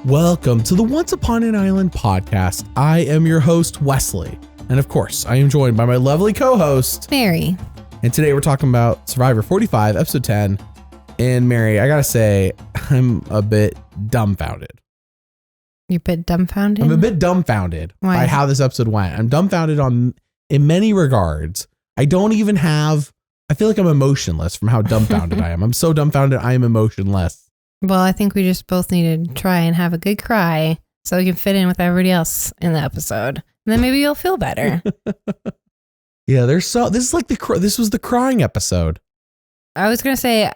Welcome to the Once Upon an Island podcast. I am your host, Wesley. And of course, I am joined by my lovely co-host, Mary. And today we're talking about Survivor 45, episode 10. And Mary, I gotta say, I'm a bit dumbfounded. You're a bit dumbfounded? I'm a bit dumbfounded by how this episode went. I'm dumbfounded in many regards. I feel like I'm emotionless from how dumbfounded I am. I'm so dumbfounded, I am emotionless. Well, I think we just both need to try and have a good cry so we can fit in with everybody else in the episode. And then maybe you'll feel better. Yeah, this was the crying episode. I was going to say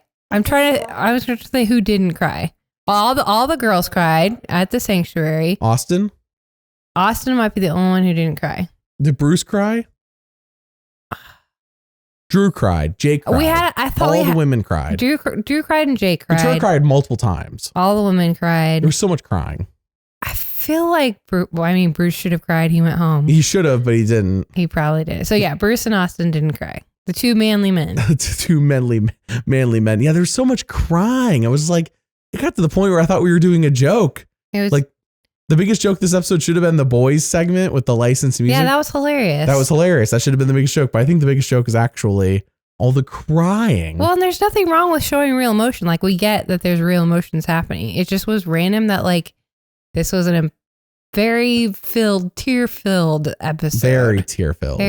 who didn't cry. All the girls cried at the sanctuary. Austin might be the only one who didn't cry. Did Bruce cry? Drew cried. Jake cried. All the women cried. Drew cried and Jake cried. Drew cried multiple times. All the women cried. There was so much crying. I feel like Bruce should have cried. He went home. He should have, but he didn't. He probably did. So yeah, Bruce and Austin didn't cry. The two manly men. The two manly men. Yeah, there's so much crying. I was like, it got to the point where I thought we were doing a joke. It was like the biggest joke this episode should have been the boys segment with the licensed music. Yeah, that was hilarious. That should have been the biggest joke. But I think the biggest joke is actually all the crying. Well, and there's nothing wrong with showing real emotion. Like, we get that there's real emotions happening. It just was random that, like, this was a very tear-filled episode. Very tear-filled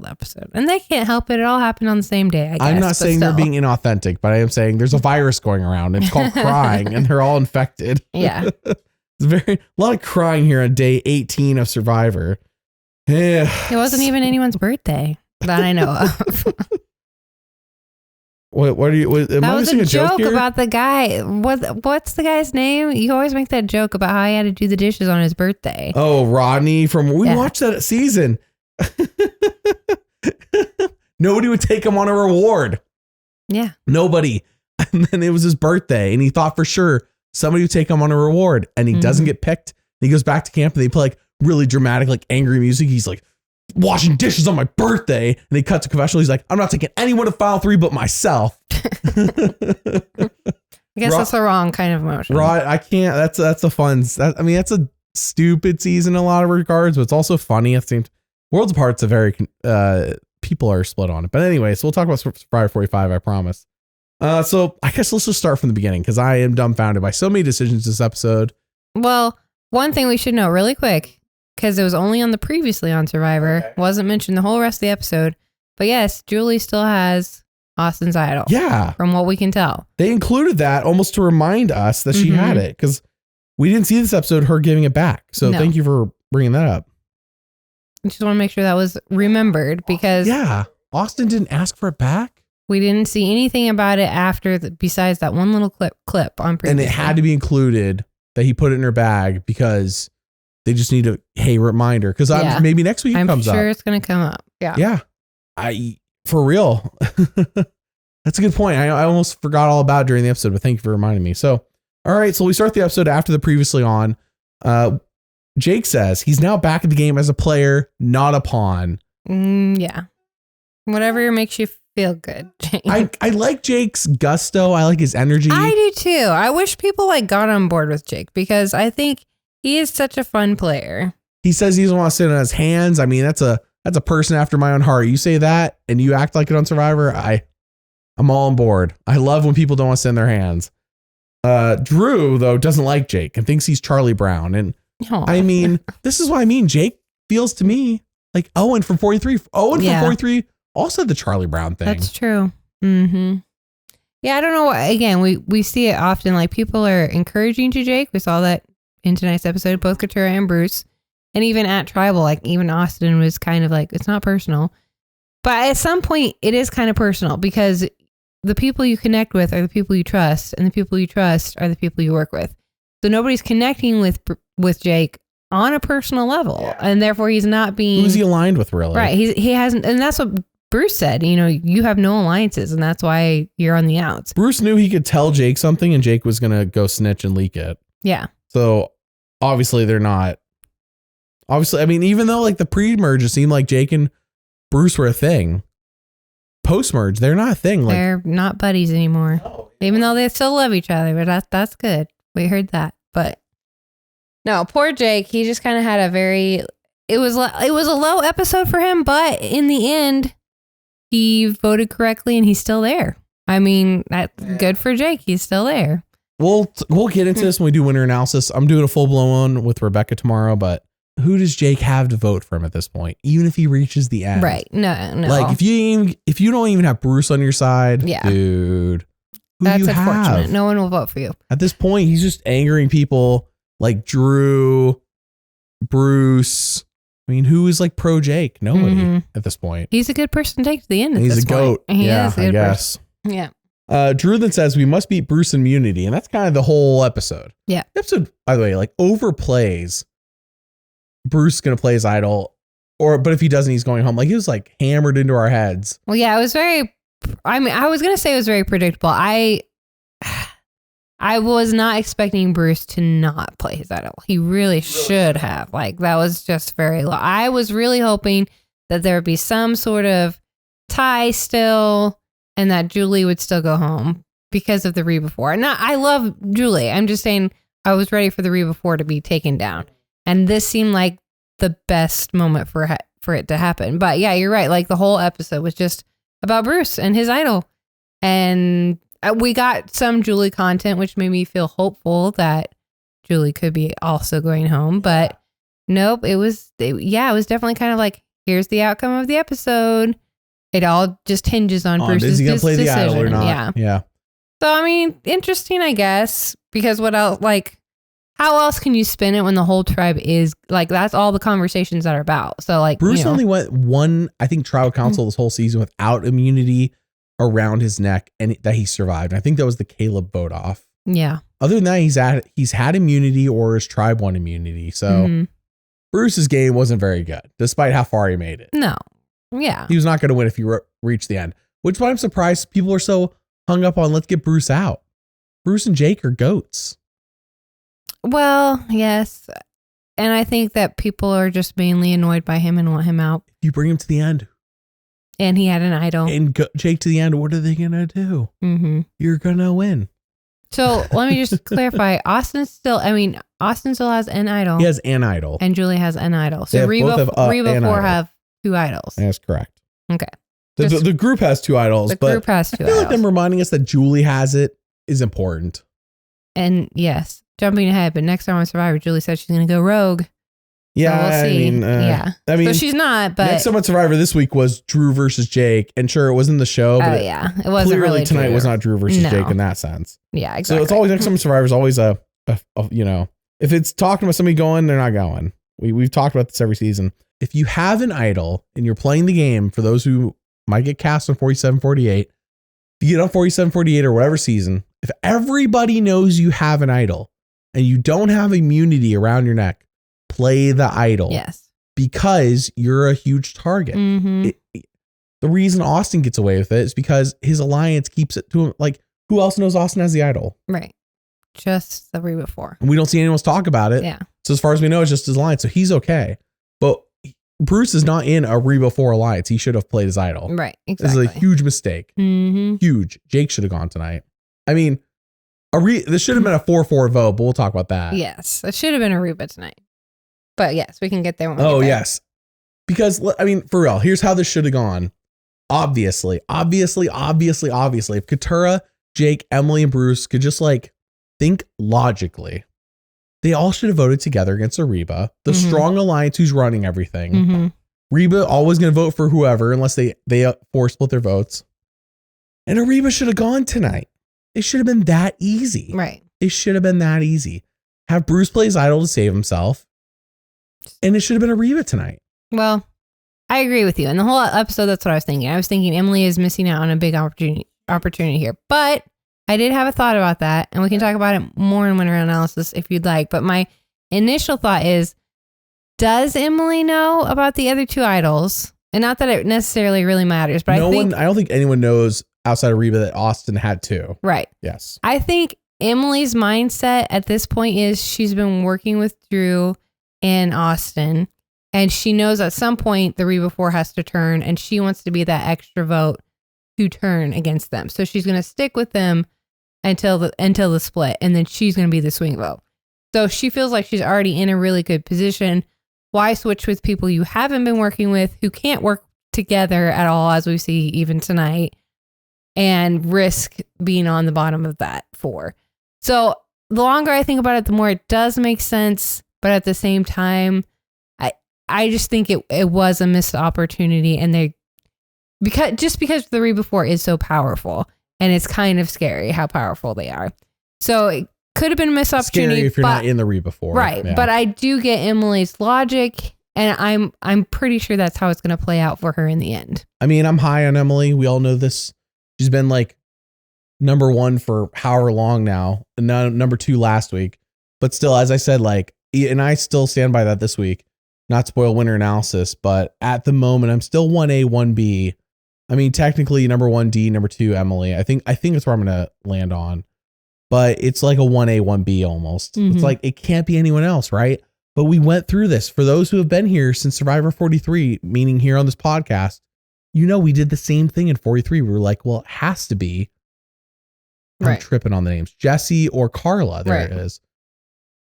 episode. And they can't help it. It all happened on the same day, I guess. I'm not saying they're being inauthentic, but I am saying there's a virus going around. It's called crying, and they're all infected. Yeah. It's a lot of crying here on day 18 of Survivor. Yeah. It wasn't even anyone's birthday that I know of. What are you? Am I missing a joke here? About the guy. What's the guy's name? You always make that joke about how he had to do the dishes on his birthday. Oh, Rodney we watched that season. Nobody would take him on a reward. Yeah. Nobody. And then it was his birthday, and he thought for sure somebody would take him on a reward, and he doesn't get picked. He goes back to camp, and they play like really dramatic, like angry music. He's like, washing dishes on my birthday, and they cut to confessional. He's like, I'm not taking anyone to file 3 but myself. I guess that's the wrong kind of emotion. Right, I can't. That's a fun. That's a stupid season in a lot of regards, but it's also funny. It seems Worlds Apart's a very people are split on it. But anyway, so we'll talk about Survivor 45. I promise. So I guess let's just start from the beginning, because I am dumbfounded by so many decisions this episode. Well, one thing we should know really quick, because it was only on the previously on Survivor. Okay. Wasn't mentioned the whole rest of the episode. But yes, Julie still has Austin's idol. Yeah. From what we can tell. They included that almost to remind us that she had it, because we didn't see this episode, her giving it back. So Thank you for bringing that up. I just want to make sure that was remembered, because Austin didn't ask for it back. We didn't see anything about it after besides that one little clip on previously. And it had to be included that he put it in her bag, because they just need a reminder, because maybe next week it comes up. I'm sure it's going to come up. Yeah. Yeah. For real. That's a good point. I almost forgot all about it during the episode, but thank you for reminding me. So, all right. So we start the episode after the previously on. Jake says he's now back in the game as a player, not a pawn. Yeah. Whatever makes you feel good, Jake. I like Jake's gusto. I like his energy. I do too. I wish people got on board with Jake, because I think he is such a fun player. He says he doesn't want to sit on his hands. I mean, that's a person after my own heart. You say that and you act like it on Survivor, I'm all on board. I love when people don't want to sit in their hands. Drew, though, doesn't like Jake and thinks he's Charlie Brown. And I mean, this is what I mean. Jake feels to me like Owen from 43. Owen from 43 also had the Charlie Brown thing. That's true. Mm-hmm. Yeah, I don't know. Again, we see it often. Like, people are encouraging to Jake. We saw that in tonight's episode, both Katura and Bruce. And even at Tribal, like, even Austin was kind of like, it's not personal. But at some point, it is kind of personal, because the people you connect with are the people you trust, and the people you trust are the people you work with. So nobody's connecting with Jake on a personal level, and therefore he's not being... Who's he aligned with, really? Right. He hasn't, and that's what Bruce said. You have no alliances, and that's why you're on the outs. Bruce knew he could tell Jake something, and Jake was going to go snitch and leak it. Yeah. So obviously they're not... Obviously, I mean, even though like the pre-merge, it seemed like Jake and Bruce were a thing, post-merge, they're not a thing. Like, they're not buddies anymore, even though they still love each other. But that's good. We heard that. But no, poor Jake. He just kind of had it was a low episode for him, but in the end, he voted correctly and he's still there. I mean, that's good for Jake. He's still there. We'll get into this when we do winner analysis. I'm doing a full-blown one with Rebecca tomorrow, but who does Jake have to vote for him at this point? Even if he reaches the end. Right. No. Like if you don't even have Bruce on your side, dude. That's unfortunate. Have? No one will vote for you. At this point, he's just angering people like Drew, Bruce. I mean, who is like pro Jake? Nobody at this point. He's a good person to take to the end. He's a goat. Yeah, I guess. Yeah. Drew then says we must beat Bruce in immunity, and that's kind of the whole episode. Yeah. The episode, by the way, like overplays Bruce is gonna play his idol, but if he doesn't, he's going home. Like, he was like hammered into our heads. Well, yeah, it was I was gonna say it was very predictable. I was not expecting Bruce to not play his idol. He really should have. Like, that was just very low. I was really hoping that there would be some sort of tie still, and that Julie would still go home because of the Reba 4. I love Julie. I'm just saying I was ready for the Reba 4 to be taken down. And this seemed like the best moment for it to happen. But yeah, you're right. Like, the whole episode was just about Bruce and his idol. And we got some Julie content, which made me feel hopeful that Julie could be also going home. But nope, it was definitely kind of like, here's the outcome of the episode. It all just hinges on Bruce's is he gonna play the decision. idol or not? Yeah. So, I mean, interesting, I guess, because what else, like, how else can you spin it when the whole tribe is like, that's all the conversations that are about. So, like, Bruce only went one, I think, tribal council this whole season without immunity around his neck, and that he survived. I think that was the Caleb vote off. Yeah. Other than that, he's had immunity, or his tribe won immunity. So Bruce's game wasn't very good, despite how far he made it. No. Yeah. He was not going to win if he reached the end, which is why I'm surprised people are so hung up on let's get Bruce out. Bruce and Jake are goats. Well, yes. And I think that people are just mainly annoyed by him and want him out. You bring him to the end. And he had an idol. And Jake to the end, what are they going to do? You're going to win. So let me just clarify. Austin still has an idol. He has an idol. And Julie has an idol. So Reba 4 have 2 idols. That's correct. Okay. The group has 2 idols. The group has 2 I feel idols. like them reminding us that Julie has it is important. And yes, jumping ahead, but next time on Survivor, Julie said she's going to go rogue. Yeah, so we'll see. I mean, so she's not, but next time on Survivor this week was Drew versus Jake, and sure, it was in the show, but it wasn't clearly really tonight Drew. was not Drew versus Jake in that sense. Yeah, exactly. So it's always next time on Survivor is always a if it's talking about somebody going, they're not going. We've talked about this every season. If you have an idol and you're playing the game, for those who might get cast on 47-48, if you get on 47-48 or whatever season, if everybody knows you have an idol and you don't have immunity around your neck, play the idol. Yes. Because you're a huge target. The reason Austin gets away with it is because his alliance keeps it to him. Like, who else knows Austin has the idol? Right. Just the Reba 4. And we don't see anyone else talk about it. Yeah. So as far as we know, it's just his alliance. So he's okay. But Bruce is not in a Reba 4 alliance. He should have played his idol. Right. Exactly. This is a huge mistake. Huge. Jake should have gone tonight. I mean, this should have been a 4-4 vote, but we'll talk about that. Yes. It should have been a Reba tonight. But yes, we can get there when we get there. Yes. Because, I mean, for real, here's how this should have gone. Obviously, if Katurah, Jake, Emily, and Bruce could just like think logically, they all should have voted together against Reba, the strong alliance who's running everything. Reba always going to vote for whoever unless they force split their votes. And Reba should have gone tonight. It should have been that easy. Right. It should have been that easy. Have Bruce play his idol to save himself. And it should have been Reba tonight. Well, I agree with you. And the whole episode, that's what I was thinking. I was thinking Emily is missing out on a big opportunity here. But I did have a thought about that. And we can talk about it more in winter analysis if you'd like. But my initial thought is, does Emily know about the other 2 idols? And not that it necessarily really matters, but I don't think anyone knows outside of Reba that Austin had 2. Right. Yes. I think Emily's mindset at this point is she's been working with Drew and Austin, and she knows at some point the Reba 4 has to turn, and she wants to be that extra vote to turn against them. So she's going to stick with them until the split, and then she's going to be the swing vote. So she feels like she's already in a really good position. Why switch with people you haven't been working with, who can't work together at all, as we see even tonight, and risk being on the bottom of that 4? So the longer I think about it, the more it does make sense. But at the same time, I just think it was a missed opportunity, and because 3 before is so powerful, and it's kind of scary how powerful they are. So it could have been a missed opportunity. Scary if you're not in the re before, right? Yeah. But I do get Emily's logic, and I'm pretty sure that's how it's going to play out for her in the end. I mean, I'm high on Emily. We all know this. She's been like number 1 for however long now, and now number 2 last week. But still, as I said, like, and I still stand by that this week. Not spoil winner analysis, but at the moment, I'm still 1A, 1B. I mean, technically number 1D, number 2 Emily. I think that's where I'm gonna land on. But it's like a 1A, 1B almost. Mm-hmm. It's like it can't be anyone else, right? But we went through this. For those who have been here since Survivor 43, meaning here on this podcast, we did the same thing in 43. We were like, well, it has to be. I'm tripping on the names. Jesse or Carla. There it is.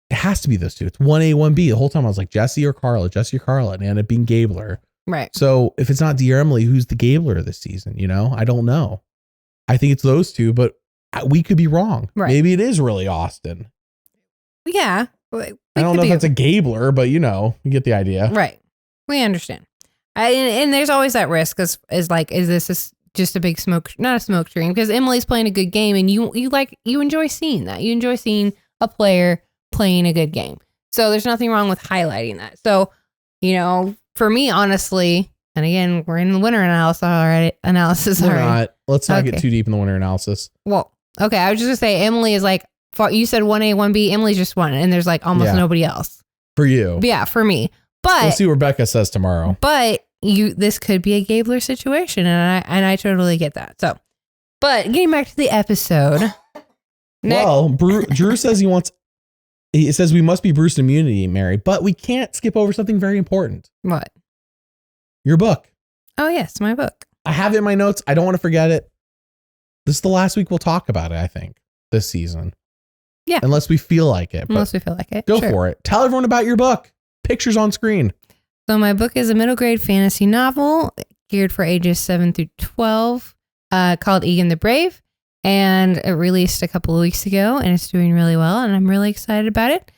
It has to be those two. It's 1A, 1B. The whole time I was like, Jesse or Carla, and it ended up being Gabler. Right. So if it's not Dear Emily, who's the Gabler this season? I don't know. I think it's those two, but we could be wrong. Right. Maybe it is really Austin. Yeah. I don't know if that's a Gabler, but you get the idea. Right. We understand. And there's always that risk is this just a big not a smoke screen, because Emily's playing a good game, and you enjoy seeing that. You enjoy seeing a player playing a good game. So there's nothing wrong with highlighting that. So, for me, honestly, and again, we're in the winner analysis already. Let's not get too deep in the winner analysis. Well, okay. I was just going to say, Emily is like, you said 1A, 1B. Emily's just 1, and there's like almost nobody else. For you. Yeah, for me. But we'll see what Rebecca says tomorrow. But this could be a Gabler situation, and I totally get that. So, but getting back to the episode. Well, Drew says he says we must be Bruce immunity, Mary, but we can't skip over something very important. What? Your book. Oh, yes, my book. I have it in my notes. I don't want to forget it. This is the last week we'll talk about it, I think, this season. Yeah. Unless we feel like it. Unless we feel like it. Go for it. Tell everyone about your book. Pictures on screen. So my book is a middle grade fantasy novel geared for ages 7 through 12 called Egan the Brave. And it released a couple of weeks ago, and it's doing really well, and I'm really excited about it.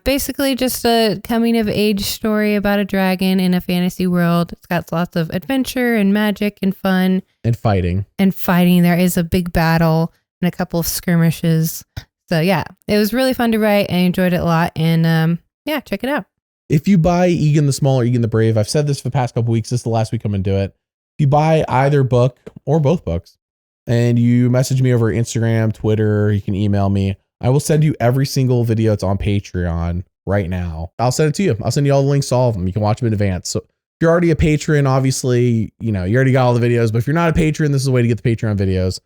Basically just a coming of age story about a dragon in a fantasy world. It's got lots of adventure and magic and fun. And fighting. There is a big battle and a couple of skirmishes. So yeah, it was really fun to write. I enjoyed it a lot. And check it out. If you buy Egan the Small or Egan the Brave, I've said this for the past couple weeks. This is the last week I'm going to do it. If you buy either book or both books, and you message me over Instagram, Twitter, you can email me, I will send you every single video that's on Patreon right now. I'll send it to you. I'll send you all the links to all of them. You can watch them in advance. So if you're already a patron, obviously, you already got all the videos, but if you're not a patron, this is a way to get the Patreon videos.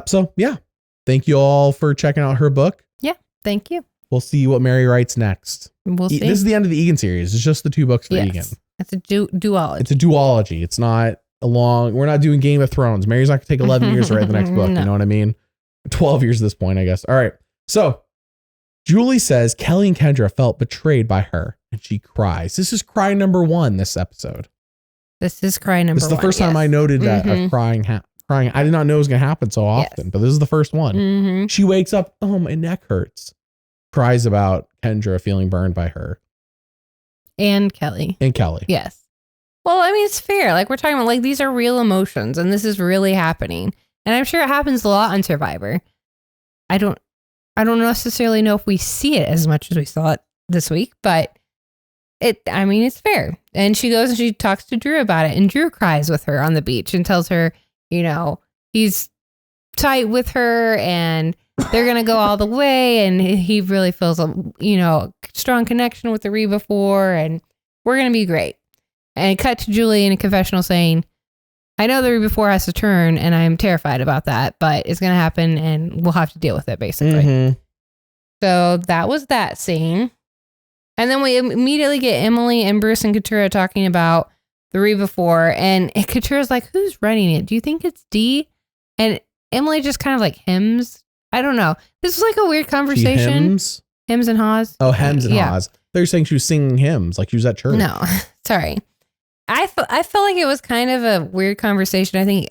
So yeah, thank you all for checking out her book. Yeah. Thank you. We'll see what Mary writes next. We'll see. This is the end of the Egan series. It's just the 2 books for Egan. It's a duology. It's a duology. It's not we're not doing Game of Thrones. Mary's not going to take 11 years to write the next book. No. You know what I mean? 12 years at this point, I guess. All right. So Julie says Kelly and Kendra felt betrayed by her, and she cries. This is cry number 1 this episode. This is cry number 1. This is the first time I noted that of crying. I did not know it was going to happen so often, but this is the first one. Mm-hmm. She wakes up, oh, my neck hurts. Cries about Kendra feeling burned by her. And Kelly. Yes. Well, I mean, it's fair. Like, we're talking about, like, these are real emotions, and this is really happening. And I'm sure it happens a lot on Survivor. I don't necessarily know if we see it as much as we saw it this week, but it's fair. And she goes and she talks to Drew about it, and Drew cries with her on the beach and tells her, he's tight with her and they're going to go all the way. And he really feels a strong connection with the Reba 4, and we're going to be great. And cut to Julie in a confessional saying, I know the Reba 4 has to turn, and I'm terrified about that, but it's going to happen, and we'll have to deal with it, basically. Mm-hmm. So that was that scene. And then we immediately get Emily and Bruce and Katura talking about the Re before, and Katura's like, who's running it? Do you think it's D? And Emily just kind of like hems. I don't know. This was like a weird conversation. Hems and haws. Oh, hems and haws. They're saying she was singing hymns like she was at church. No, sorry. I felt like it was kind of a weird conversation. I think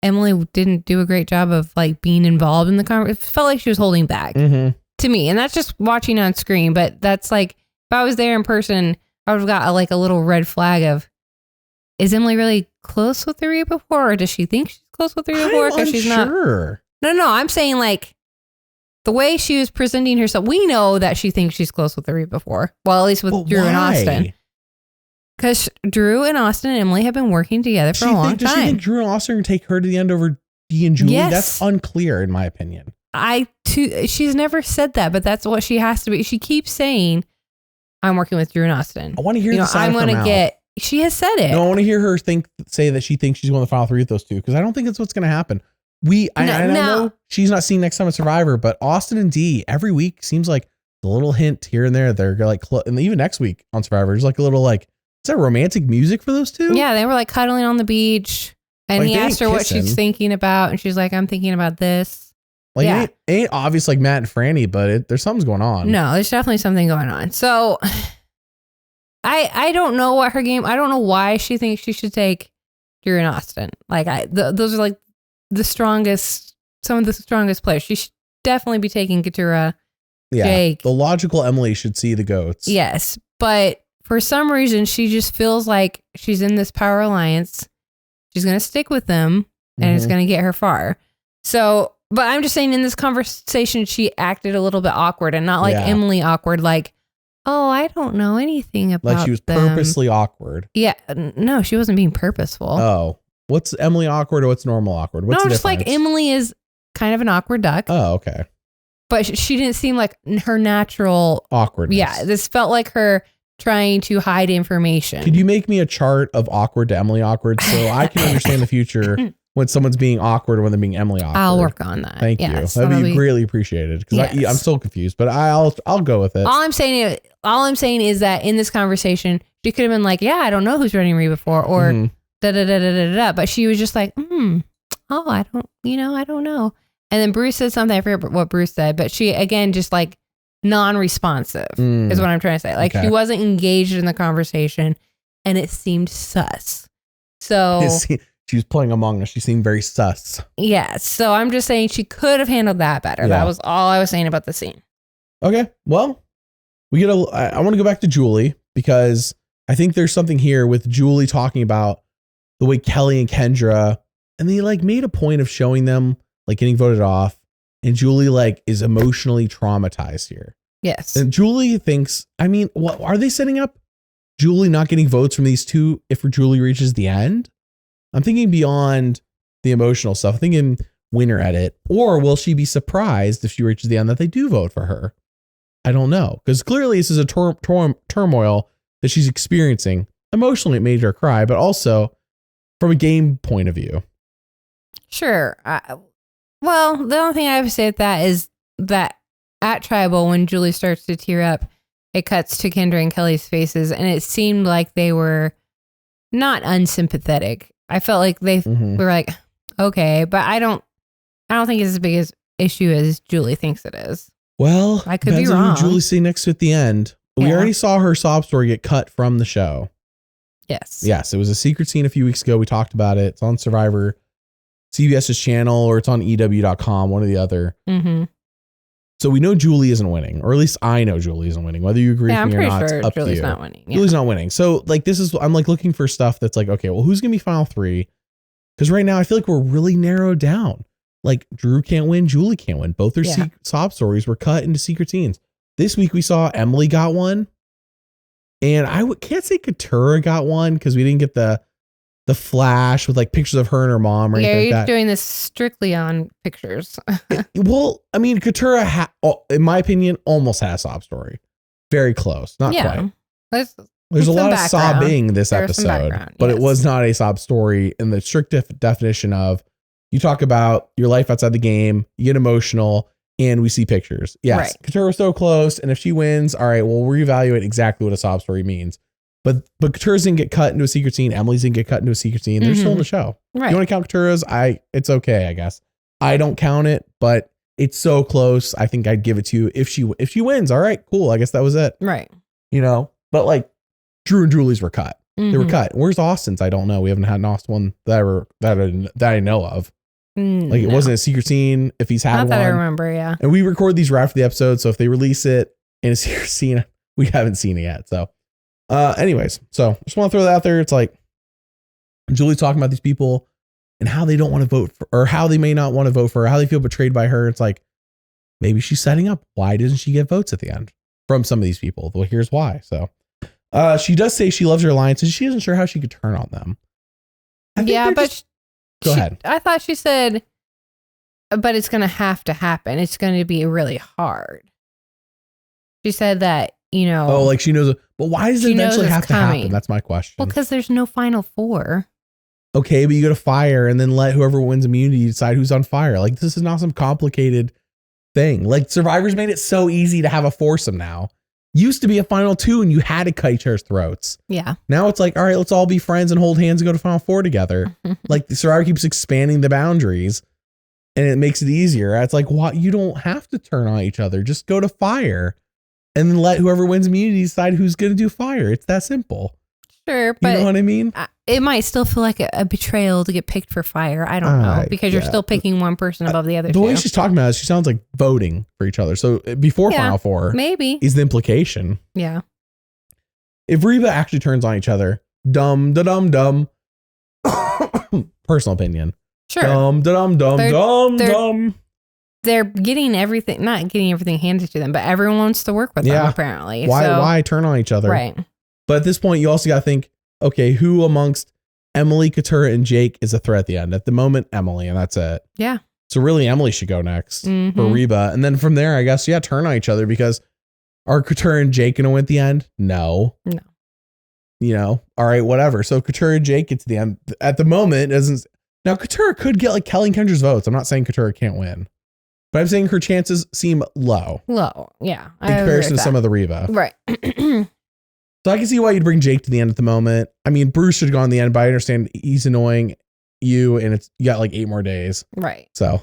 Emily didn't do a great job of like being involved in the conversation. It felt like she was holding back to me. And that's just watching on screen. But that's like, if I was there in person, I would have got a little red flag of, is Emily really close with the Re before? Or does she think she's close with the Re before? Because she's not. No, I'm saying like the way she was presenting herself, we know that she thinks she's close with the Re before. Well, at least with Drew and Austin. Because Drew and Austin and Emily have been working together for a long time. Does she think Drew and Austin are going to take her to the end over Dee and Julie? Yes. That's unclear in my opinion. She's never said that, but that's what she has to be. She keeps saying, I'm working with Drew and Austin. I want to hear the side of her mouth. She has said it. No, I want to hear her say that she thinks she's going to the final 3 with those two, because I don't think that's what's going to happen. I know she's not seen next time at Survivor, but Austin and Dee every week seems like a little hint here and there. They're like, and even next week on Survivor, there's like a little like, is that romantic music for those two? Yeah, they were like cuddling on the beach, and he asked her what she's thinking about, and she's like, I'm thinking about this. Like, yeah. ain't obvious like Matt and Franny, but there's something's going on. No, there's definitely something going on. So I don't know what her game. I don't know why she thinks she should take Drew and Austin. Like those are like some of the strongest players. She should definitely be taking Katura. Yeah, Jake. The logical Emily should see the goats. Yes, but for some reason she just feels like she's in this power alliance. She's gonna stick with them, and it's gonna get her far. So, but I'm just saying, in this conversation, she acted a little bit awkward, and not like Emily awkward, like, oh, I don't know anything about like she was them. Purposely awkward. Yeah, no, she wasn't being purposeful. Oh, what's Emily awkward or what's normal awkward? What's the just difference? Like Emily is kind of an awkward duck. Oh, okay. But she didn't seem like her natural awkwardness. Yeah, this felt like her trying to hide information. Could you make me a chart of awkward to Emily awkward so I can understand the future when someone's being awkward or when they're being Emily awkward? I'll work on that. Thank you. That'd be greatly appreciated, because I'm still confused, but I'll go with it. All I'm saying is that in this conversation, she could have been like, yeah, I don't know who's running Re before, or da da da da da da. But she was just like, I don't know. And then Bruce said something. I forget what Bruce said, but she again just like non-responsive is what I'm trying to say. Like she wasn't engaged in the conversation, and it seemed sus. So she was playing Among Us. She seemed very sus. Yeah. So I'm just saying she could have handled that better. Yeah. That was all I was saying about the scene. Okay. Well, I want to go back to Julie, because I think there's something here with Julie talking about the way Kelly and Kendra, and they like made a point of showing them like getting voted off, and Julie like is emotionally traumatized here. Yes. And Julie thinks, I mean, what are they setting up? Julie not getting votes from these two if Julie reaches the end? I'm thinking beyond the emotional stuff. I'm thinking winner edit, or will she be surprised if she reaches the end that they do vote for her? I don't know, because clearly this is a turmoil that she's experiencing. Emotionally, it made her cry, but also from a game point of view. Sure. Well, the only thing I have to say at that is that at Tribal, when Julie starts to tear up, it cuts to Kendra and Kelly's faces, and it seemed like they were not unsympathetic. I felt like they were like, okay, but I don't think it's as big as issue as Julie thinks it is. Well, I could be wrong. Julie's sitting next to at the end. We already saw her sob story get cut from the show. Yes. Yes, it was a secret scene a few weeks ago. We talked about it. It's on Survivor CBS's channel, or it's on EW.com, one or the other. So we know Julie isn't winning, or at least I know Julie isn't winning. Whether you agree with me or not, it's up to you. Julie's not winning. Yeah. Julie's not winning. So like I'm like looking for stuff that's like, okay, well, who's gonna be final 3? Because right now I feel like we're really narrowed down. Like Drew can't win, Julie can't win. Both their sob stories were cut into secret scenes. This week we saw Emily got one, and I can't say Katura got one because we didn't get the flash with like pictures of her and her mom or anything like that. You're doing this strictly on pictures. Well, I mean, Katura, in my opinion, almost had a sob story. Very close. Not quite. There's a lot of sobbing this episode, but it was not a sob story in the strict definition of, you talk about your life outside the game, you get emotional, and we see pictures. Yes, Katura was so close, and if she wins, all right, we'll reevaluate exactly what a sob story means. But Katura's didn't get cut into a secret scene. Emily's didn't get cut into a secret scene. They're still in the show. Right. You want to count Katura's? It's okay, I guess. I don't count it, but it's so close. I think I'd give it to you if she wins. All right, cool. I guess that was it. Right. You know, but like Drew and Julie's were cut. They were cut. Where's Austin's? I don't know. We haven't had an Austin one that I know of. Like it wasn't a secret scene. If he's had Not one, that I remember. Yeah. And we record these right after the episode, so if they release it in a secret scene, we haven't seen it yet. So, anyways, so just want to throw that out there. It's like Julie talking about these people and how they don't want to vote for, or how they may not want to vote for her, how they feel betrayed by her. It's like maybe she's setting up. Why doesn't she get votes at the end from some of these people? Well, here's why. So, she does say she loves her alliances. She isn't sure how she could turn on them. Yeah, but go ahead. I thought she said, but it's going to have to happen. It's going to be really hard. She said that, you know. Oh, like she knows. But why does it eventually have to happen? That's my question. Well, because there's no final four. Okay, but you go to fire and then let whoever wins immunity decide who's on fire. Like this is not some complicated thing. Like Survivor's made it so easy to have a foursome now. Used to be a final two and you had to cut each other's throats. Yeah. Now it's like, all right, let's all be friends and hold hands and go to final four together. Like the Survivor keeps expanding the boundaries and it makes it easier. It's like, what? You don't have to turn on each other. Just go to fire and then let whoever wins immunity decide who's going to do fire. It's that simple. Sure, but you know what I mean? It might still feel like a betrayal to get picked for fire. I don't know, because you're still picking one person above the other. The way she's talking about it, she sounds like voting for each other. So before Final Four, maybe is the implication. Yeah. If Reba actually turns on each other, dumb. Personal opinion. Sure. Dumb. They're getting everything, not getting everything handed to them, but everyone wants to work with them apparently. Why turn on each other? Right. But at this point, you also got to think, okay, who amongst Emily, Katurah, and Jake is a threat at the end? At the moment, Emily, and that's it. Yeah. So really, Emily should go next for Reba. And then from there, I guess, turn on each other, because are Katurah and Jake going to win at the end? No. You know, all right, whatever. So Katurah and Jake get to the end. At the moment, doesn't. Now, Katurah could get like Kelly and Kendra's votes. I'm not saying Katurah can't win, but I'm saying her chances seem low. Yeah. In comparison to some of the Reba. Right. So I can see why you'd bring Jake to the end at the moment. I mean, Bruce should have gone to the end, but I understand he's annoying you and you got like 8 more days. Right. So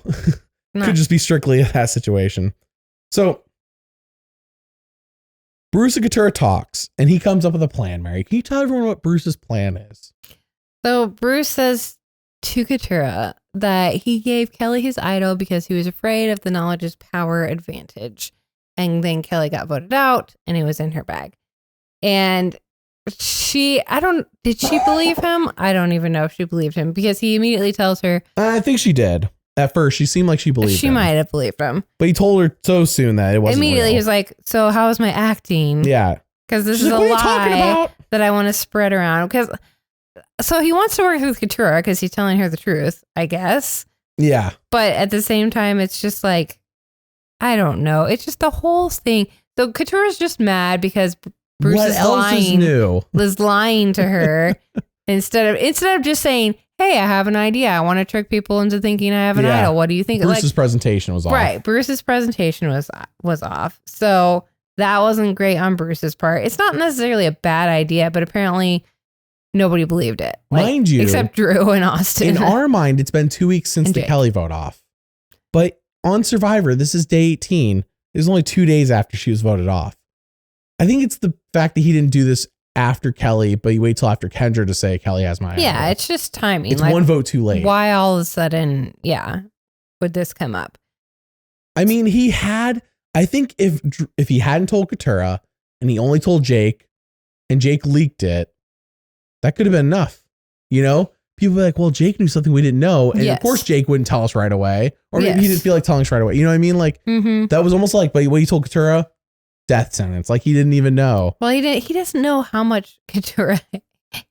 could just be strictly that situation. So Bruce and Katurah talks and he comes up with a plan, Mary. Can you tell everyone what Bruce's plan is? So Bruce says to Katurah that he gave Kelly his idol because he was afraid of the knowledge's power advantage. And then Kelly got voted out and it was in her bag. And did she believe him? I don't even know if she believed him, because he immediately tells her. I think she did. At first, she seemed like she believed him. She might have believed him. But he told her so soon that it wasn't immediately, real. he was like, so how is my acting? Yeah. Because this is a lie that I want to spread around. So he wants to work with Katurah because he's telling her the truth, I guess. Yeah. But at the same time, it's just like, I don't know. It's just the whole thing. So Katurah's just mad because Bruce is lying to her instead of just saying, hey, I have an idea. I want to trick people into thinking I have an idol. What do you think? Bruce's presentation was off. Right. Bruce's presentation was off. So that wasn't great on Bruce's part. It's not necessarily a bad idea, but apparently nobody believed it. Mind you. Except Drew and Austin. In our mind, it's been 2 weeks since the Kelly vote off. But on Survivor, this is day 18. It was only 2 days after she was voted off. I think it's the fact that he didn't do this after Kelly, but you wait till after Kendra to say Kelly has my idol. Yeah, it's just timing. It's one vote too late. Why all of a sudden, would this come up? I mean, I think if he hadn't told Katurah and he only told Jake and Jake leaked it, that could have been enough. You know, people be like, well, Jake knew something we didn't know. And of course Jake wouldn't tell us right away. Or maybe he didn't feel like telling us right away. You know what I mean? Like that was almost like, but what he told Katurah, death sentence. Like he didn't even know. Well, he doesn't know how much Katurah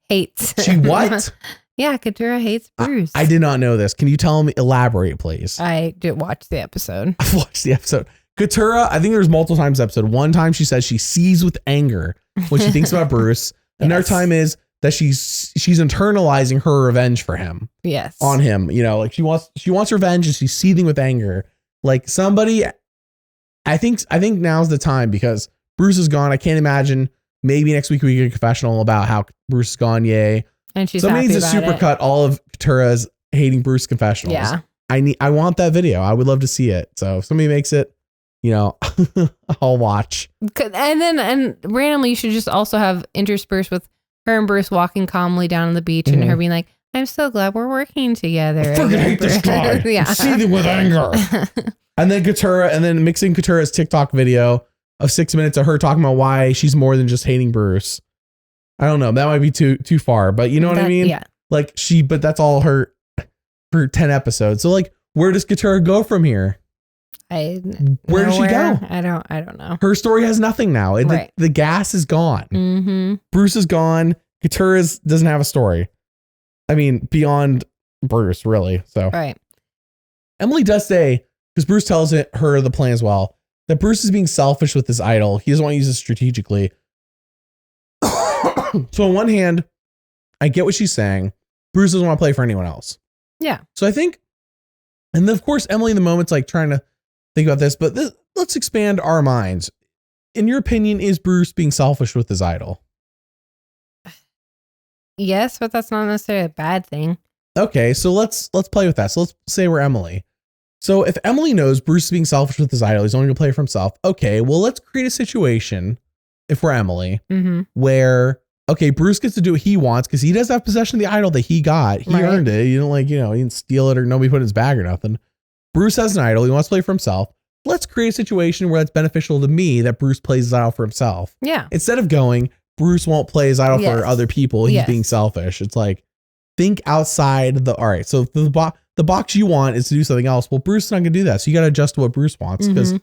hates. She what? Yeah, Katurah hates Bruce. I did not know this. Can you tell me, elaborate, please? I did watch the episode. I've watched the episode. Katurah, I think there's multiple times episode. One time she says she sees with anger when she thinks about Bruce. Another time is that she's internalizing her revenge for him. Yes. On him. You know, like she wants revenge and she's seething with anger. Like somebody, I think now's the time, because Bruce is gone. I can't imagine maybe next week we get a confessional about how Bruce is gone. Yay. And she's Somebody happy needs to about it. supercut all of Katura's hating Bruce confessionals. Yeah. I want that video. I would love to see it. So if somebody makes it, I'll watch. And randomly, you should just also have interspersed with her and Bruce walking calmly down on the beach and her being like, I'm so glad we're working together. I fucking hate this guy. Yeah. I'm seething with anger. And then mixing Katura's TikTok video of 6 minutes of her talking about why she's more than just hating Bruce. I don't know. That might be too far, but you know what I mean? Yeah. Like but that's all her 10 episodes. So like, where does Katura go from here? Where does she go? I don't know. Her story has nothing now. Right. The gas is gone. Mm-hmm. Bruce is gone. Katura doesn't have a story. I mean, beyond Bruce, really. So right. Emily does say, because Bruce tells her the plan as well, that Bruce is being selfish with his idol. He doesn't want to use it strategically. So on one hand, I get what she's saying. Bruce doesn't want to play for anyone else. Yeah. So I think, and then of course, Emily in the moment's like trying to think about this, but let's expand our minds. In your opinion, is Bruce being selfish with his idol? Yes, but that's not necessarily a bad thing. Okay, so let's play with that. So let's say we're Emily. So if Emily knows Bruce is being selfish with his idol, he's only going to play for himself. Okay, well, let's create a situation, if we're Emily, where, okay, Bruce gets to do what he wants because he does have possession of the idol that he got. He earned it. You don't he didn't steal it or nobody put it in his bag or nothing. Bruce has an idol. He wants to play for himself. Let's create a situation where it's beneficial to me that Bruce plays his idol for himself. Yeah. Instead of going, Bruce won't play his idol for other people. He's being selfish. It's like, think outside all right. So the box you want is to do something else. Well, Bruce is not going to do that. So you got to adjust to what Bruce wants because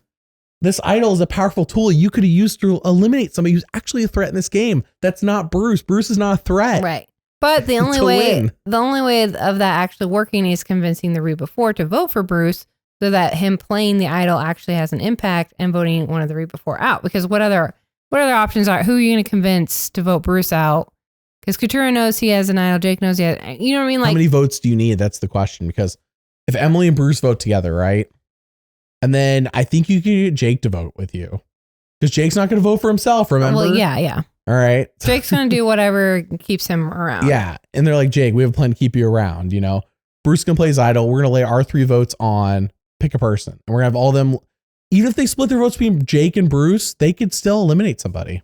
this idol is a powerful tool you could have used to eliminate somebody who's actually a threat in this game. That's not Bruce. Bruce is not a threat. Right. But the only way of that actually working is convincing the Reba 4 to vote for Bruce so that him playing the idol actually has an impact and voting one of the Reba 4 out. Because what other options are? Who are you going to convince to vote Bruce out? Because Katura knows he has an idol. Jake knows he has, you know what I mean? Like, how many votes do you need? That's the question. Because if Emily and Bruce vote together, right? And then I think you can get Jake to vote with you. Because Jake's not going to vote for himself, remember? Well, yeah. All right. Jake's going to do whatever keeps him around. Yeah. And they're like, Jake, we have a plan to keep you around, Bruce can play his idol. We're going to lay our 3 votes on pick a person. And we're going to have all them, even if they split their votes between Jake and Bruce, they could still eliminate somebody.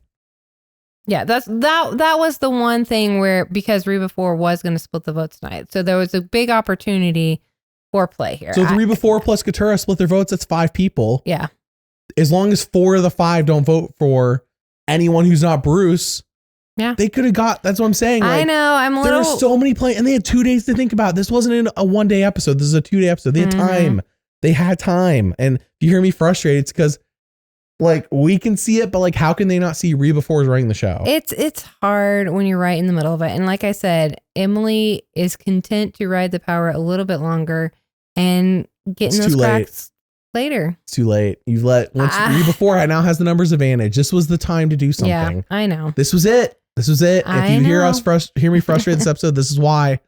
Yeah, that was the one thing where, because Reba 4 was going to split the votes tonight. So there was a big opportunity for play here. So 3 Reba 4 plus Katura split their votes. That's 5 people. Yeah. As long as 4 of the 5 don't vote for anyone who's not Bruce. Yeah. They could have that's what I'm saying. Like, I know. There were so many play, and they had 2 days to think about it. This wasn't a 1-day episode. This is a 2-day episode. They had time. They had time. And if you hear me frustrated, it's because we can see it, but how can they not see Reba 4 is running the show? It's hard when you're right in the middle of it. And like I said, Emily is content to ride the power a little bit longer and get in those cracks later. It's too late. You've Reba 4 now has the numbers advantage. This was the time to do something. Yeah, I know. This was it. If you hear me frustrated this episode, this is why.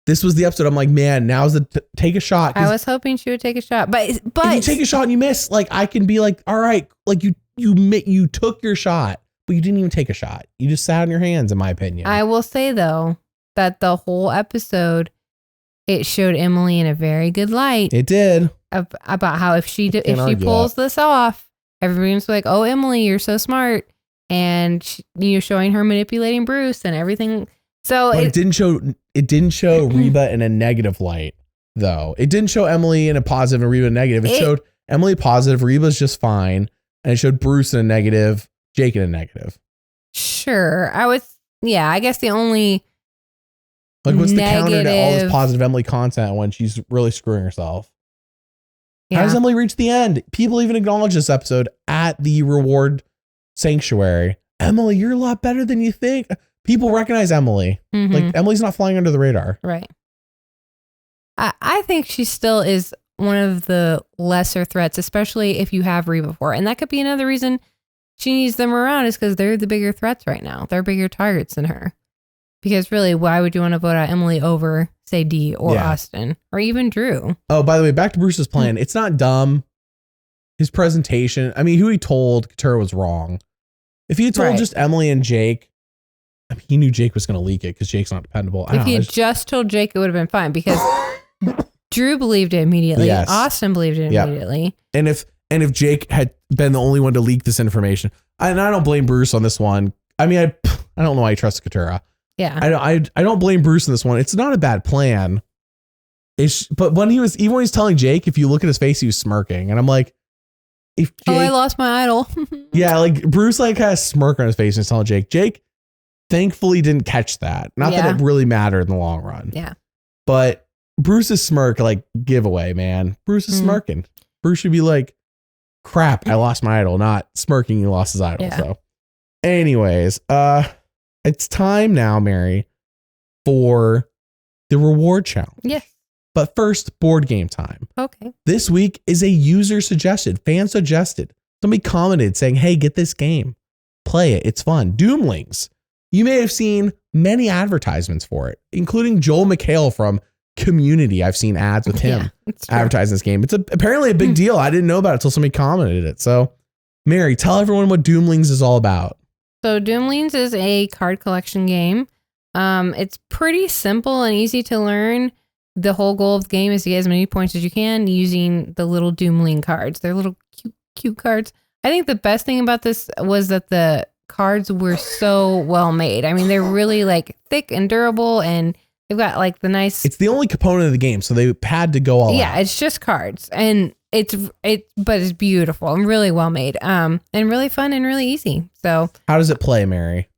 This was the episode. I'm like, man, now's the take a shot. I was hoping she would take a shot, but if you take a shot and you miss, I can be like, all right, you took your shot, but you didn't even take a shot. You just sat on your hands, in my opinion. I will say though that the whole episode, it showed Emily in a very good light. It did about how if she pulls this off, everyone's like, oh, Emily, you're so smart, and showing her manipulating Bruce and everything. So it didn't show Reba in a negative light, though. It didn't show Emily in a positive and Reba in a negative. It showed Emily positive, Reba's just fine, and it showed Bruce in a negative, Jake in a negative. Sure. I guess the only what's the counter to all this positive Emily content when she's really screwing herself? Yeah. How does Emily reach the end? People even acknowledge this episode at the reward sanctuary. Emily, you're a lot better than you think. People recognize Emily. Emily's not flying under the radar. Right. I think she still is one of the lesser threats, especially if you have Reba 4. And that could be another reason she needs them around, is because they're the bigger threats right now. They're bigger targets than her. Because really, why would you want to vote out Emily over, say, Dee or Austin or even Drew? Oh, by the way, back to Bruce's plan. It's not dumb. His presentation, who he told Katura was wrong. If he had told Right. just Emily and Jake, I mean, he knew Jake was going to leak it because Jake's not dependable. If he had just told Jake, it would have been fine because Drew believed it immediately. Yes. Austin believed it immediately. And if Jake had been the only one to leak this information, and I don't blame Bruce on this one. I mean, I don't know why he trusts Katura. Yeah. I don't blame Bruce in this one. It's not a bad plan. But when he was telling Jake, if you look at his face, he was smirking, and I'm like, if Jake, I lost my idol. yeah, like Bruce like had a smirk on his face and he's telling Jake thankfully didn't catch that. Not that it really mattered in the long run. Yeah. But Bruce's smirk, like, giveaway, man. Bruce is smirking. Bruce should be like, crap, I lost my idol, not smirking he lost his idol. Yeah. So anyways, it's time now, Mary, for the reward challenge. Yes. But first, board game time. Okay. This week is a user suggested, fan suggested. Somebody commented saying, hey, get this game. Play it. It's fun. Doomlings. You may have seen many advertisements for it, including Joel McHale from Community. I've seen ads with him advertising this game. It's apparently a big deal. I didn't know about it until somebody commented it. So, Mary, tell everyone what Doomlings is all about. So Doomlings is a card collection game. It's pretty simple and easy to learn. The whole goal of the game is to get as many points as you can using the little Doomling cards. They're little cute cards. I think the best thing about this was that the cards were so well made. I mean, they're really like thick and durable, and they've got like the nice. It's the only component of the game, so they had to go all out. Yeah, it's just cards, and but it's beautiful and really well made, and really fun and really easy. So how does it play, Mary?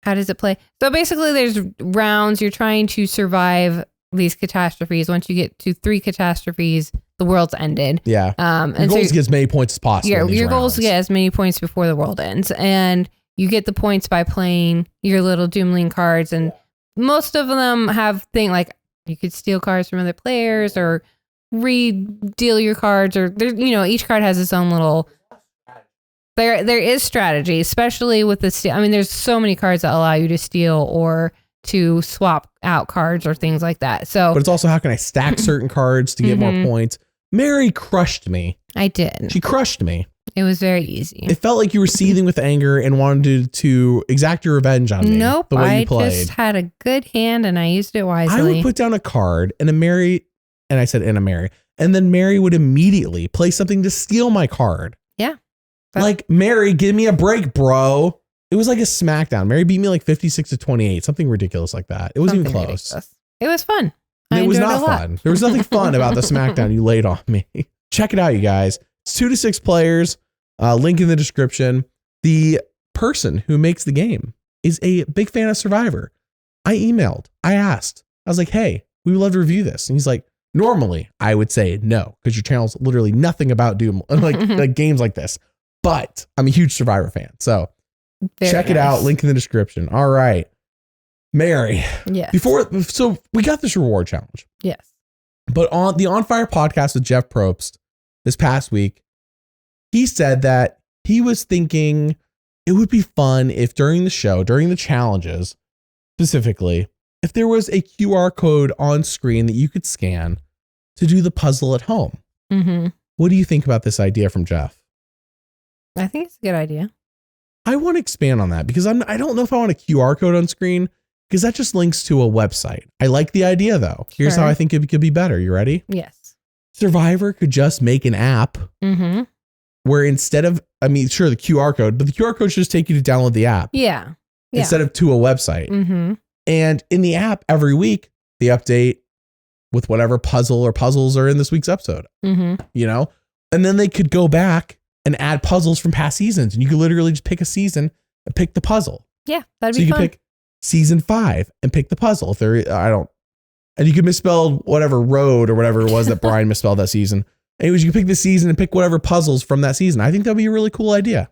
How does it play? So basically, there's rounds. You're trying to survive these catastrophes. Once you get to 3 catastrophes, the world's ended. Yeah. And your goal is to get as many points as possible. Your goal is to get as many points before the world ends. And you get the points by playing your little Doomling cards. And most of them have things like you could steal cards from other players or re-deal your cards, or each card has its own little. There is strategy, especially with the steal. I mean, there's so many cards that allow you to steal or to swap out cards or things like that. So, but it's also how can I stack certain cards to get more points? Mary crushed me. I did. She crushed me. It was very easy. It felt like you were seething with anger and wanted to exact your revenge on me. Nope. The way I you played. just had a good hand and I used it wisely. I would put down a card and I said Mary, and then Mary would immediately play something to steal my card. Yeah. Like, Mary, give me a break, bro. It was like a smackdown. Mary beat me like 56-28, something ridiculous like that. It wasn't even close. Ridiculous. It was fun. It was not fun. There was nothing fun about the smackdown you laid on me. Check it out, you guys. It's 2 to 6 players. Link in the description. The person who makes the game is a big fan of Survivor. I asked. I was like, hey, we would love to review this. And he's like, normally I would say no, because your channel's literally nothing about Doom, like games like this. But I'm a huge Survivor fan. So check it out. Link in the description. All right. Mary. Yes. So we got this reward challenge. Yes. But on the On Fire podcast with Jeff Probst this past week, he said that he was thinking it would be fun if during the show, during the challenges specifically, if there was a QR code on screen that you could scan to do the puzzle at home. Mm-hmm. What do you think about this idea from Jeff? I think it's a good idea. I want to expand on that because I don't know if I want a QR code on screen because that just links to a website. I like the idea though. Here's Sure. how I think it could be better. You ready? Yes. Survivor could just make an app where instead of, sure, the QR code, but the QR code should just take you to download the app. Yeah. Instead of to a website. Mm-hmm. And in the app every week, they update with whatever puzzle or puzzles are in this week's episode, and then they could go back and add puzzles from past seasons. And you could literally just pick a season and pick the puzzle. Yeah, that'd so be you fun. could pick season 5 and pick the puzzle. If there, and you could misspell whatever road or whatever it was that Brian misspelled that season. Anyways, you could pick the season and pick whatever puzzles from that season. I think that'd be a really cool idea.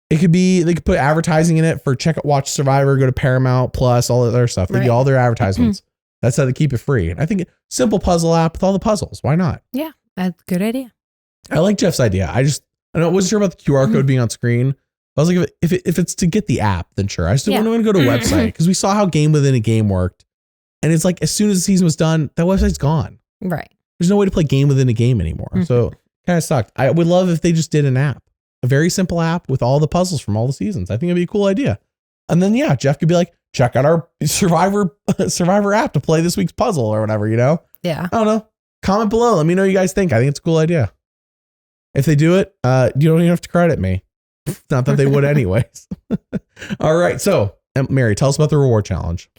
It could be, they could put advertising in it for watch Survivor, go to Paramount Plus, all that other stuff. They get all their advertisements. That's how they keep it free. I think simple puzzle app with all the puzzles. Why not? Yeah, that's a good idea. I like Jeff's idea. I wasn't sure about the QR code being on screen. I was like, if it's to get the app, then sure. I still want to go to a website because we saw how game within a game worked. And it's like, as soon as the season was done, that website's gone. Right. There's no way to play game within a game anymore. So kind of sucked. I would love if they just did an app. a very simple app with all the puzzles from all the seasons. I think it'd be a cool idea. And then, yeah, Jeff could be like, check out our Survivor app to play this week's puzzle or whatever, you know? Yeah. I don't know. Comment below. Let me know what you guys think. I think it's a cool idea. If they do it, you don't even have to credit me. Not that they would anyways. All right. So, Mary, tell us about the reward challenge.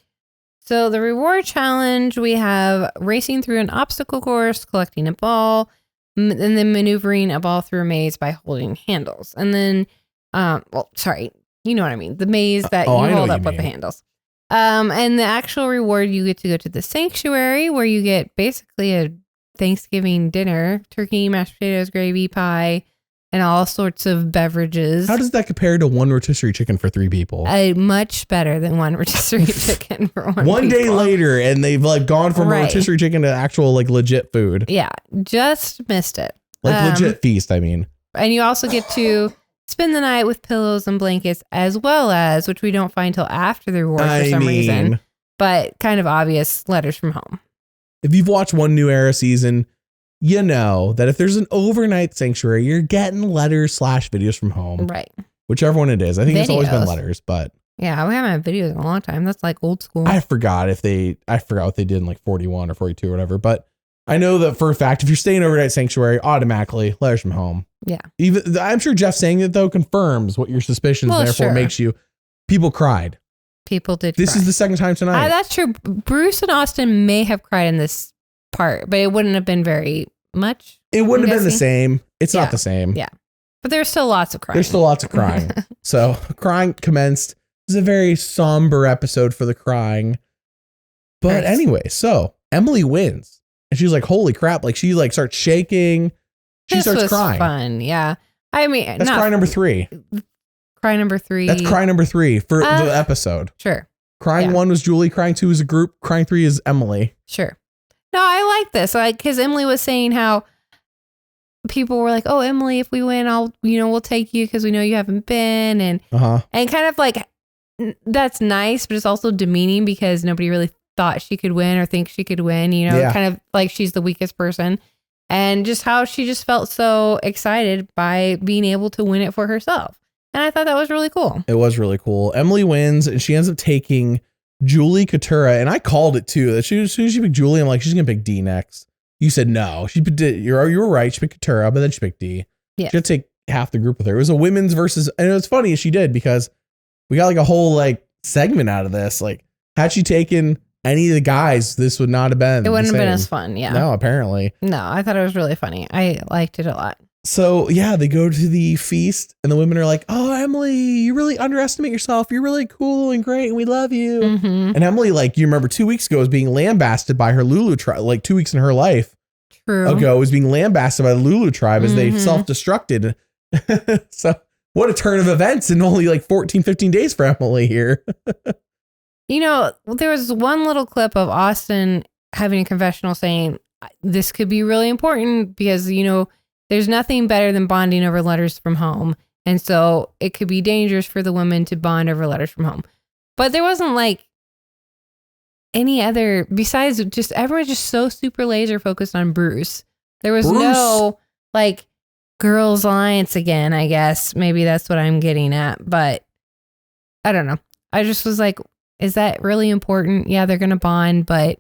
So the reward challenge, we have racing through an obstacle course, collecting a ball, and then maneuvering a ball through a maze by holding handles. And then, you know what I mean? The maze that you hold up with the handles. And the actual reward, you get to go to the sanctuary where you get basically a Thanksgiving dinner, turkey, mashed potatoes, gravy, pie, and all sorts of beverages. How does that compare to one rotisserie chicken for 3 people? Much better than one rotisserie chicken for one people. day later, and they've like gone from a rotisserie chicken to actual like legit food. Yeah, just missed it. Like legit feast, I mean. And you also get to spend the night with pillows and blankets, as well as, which we don't find till after the reward for some reason, but kind of obvious, letters from home. If you've watched one New Era season, you know that if there's an overnight sanctuary, you're getting letters / videos from home. Right. Whichever one it is. I think it's always been letters, but. Yeah, we haven't had videos in a long time. That's like old school. I forgot what they did in like 41 or 42 or whatever, but I know that for a fact, if you're staying overnight sanctuary, automatically letters from home. Yeah. Even I'm sure Jeff saying it though confirms what your suspicions, therefore makes you. People cried. People did. This is the second time tonight. That's true. Bruce and Austin may have cried in this part, but it wouldn't have been very much. It wouldn't have been the same. It's not the same. Yeah. But there's still lots of crying. There's still lots of crying. So crying commenced. This is a very somber episode for the crying. But anyway, so Emily wins. And she's like, holy crap. Like she like starts shaking. She starts crying. Fun. Yeah. I mean, that's cry number 3. Cry number 3. That's cry number 3 for the episode. Sure. Crying 1 was Julie. Crying 2 is a group. Crying 3 is Emily. Sure. No, I like this. Like, because Emily was saying how people were like, "Oh, Emily, if we win, we'll take you because we know you haven't been," and kind of like that's nice, but it's also demeaning because nobody really thought she could win or thinks she could win. Kind of like she's the weakest person, and just how she just felt so excited by being able to win it for herself. And I thought that was really cool. It was really cool. Emily wins, and she ends up taking Julie Katura, and I called it too. As soon as she picked Julie, I'm like, she's gonna pick D next. You said no. You were right. She picked Katura, but then she picked D. Yeah. She had to take half the group with her. It was a women's versus, and it was funny as she did because we got like a whole like segment out of this. Like, had she taken any of the guys, this would not have been. It wouldn't have been as fun. Yeah. No, apparently. No, I thought it was really funny. I liked it a lot. So yeah, they go to the feast and the women are like, "Oh, Emily, you really underestimate yourself. You're really cool and great and we love you." Mm-hmm. And Emily, like you remember 2 weeks ago, was being lambasted by her Lulu tribe, like 2 weeks in her life ago was being lambasted by the Lulu tribe as they self-destructed. So what a turn of events in only like 14, 15 days for Emily here. There was one little clip of Austin having a confessional saying, this could be really important because, there's nothing better than bonding over letters from home. And so it could be dangerous for the women to bond over letters from home. But there wasn't like any other, besides just everyone's just so super laser focused on Bruce. There was no like girls alliance again, I guess. Maybe that's what I'm getting at. But I don't know. I just was like, is that really important? Yeah, they're going to bond, but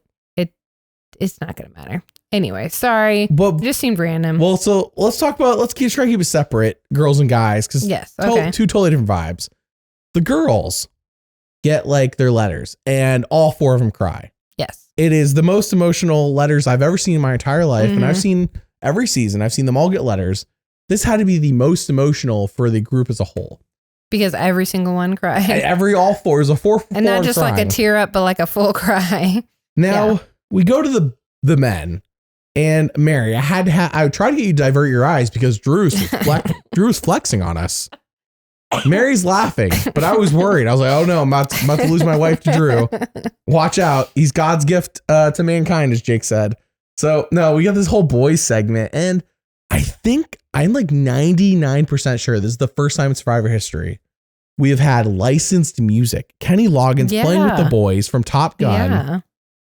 it's not going to matter. Anyway, sorry. But it just seemed random. Well, so let's try to keep it separate, girls and guys, because two totally different vibes. The girls get like their letters, and all 4 of them cry. Yes. It is the most emotional letters I've ever seen in my entire life, and I've seen every season. I've seen them all get letters. This had to be the most emotional for the group as a whole. Because every single one cried. All 4 is a 4. And not just crying. Like a tear up, but like a full cry. Now we go to the men. And Mary, I tried to get you to divert your eyes because Drew's flexing on us. Mary's laughing, but I was worried. I was like, oh no, I'm about to lose my wife to Drew. Watch out. He's God's gift to mankind, as Jake said. So no, we got this whole boys segment. And I think I'm like 99% sure this is the first time in Survivor history we have had licensed music. Kenny Loggins playing with the boys from Top Gun.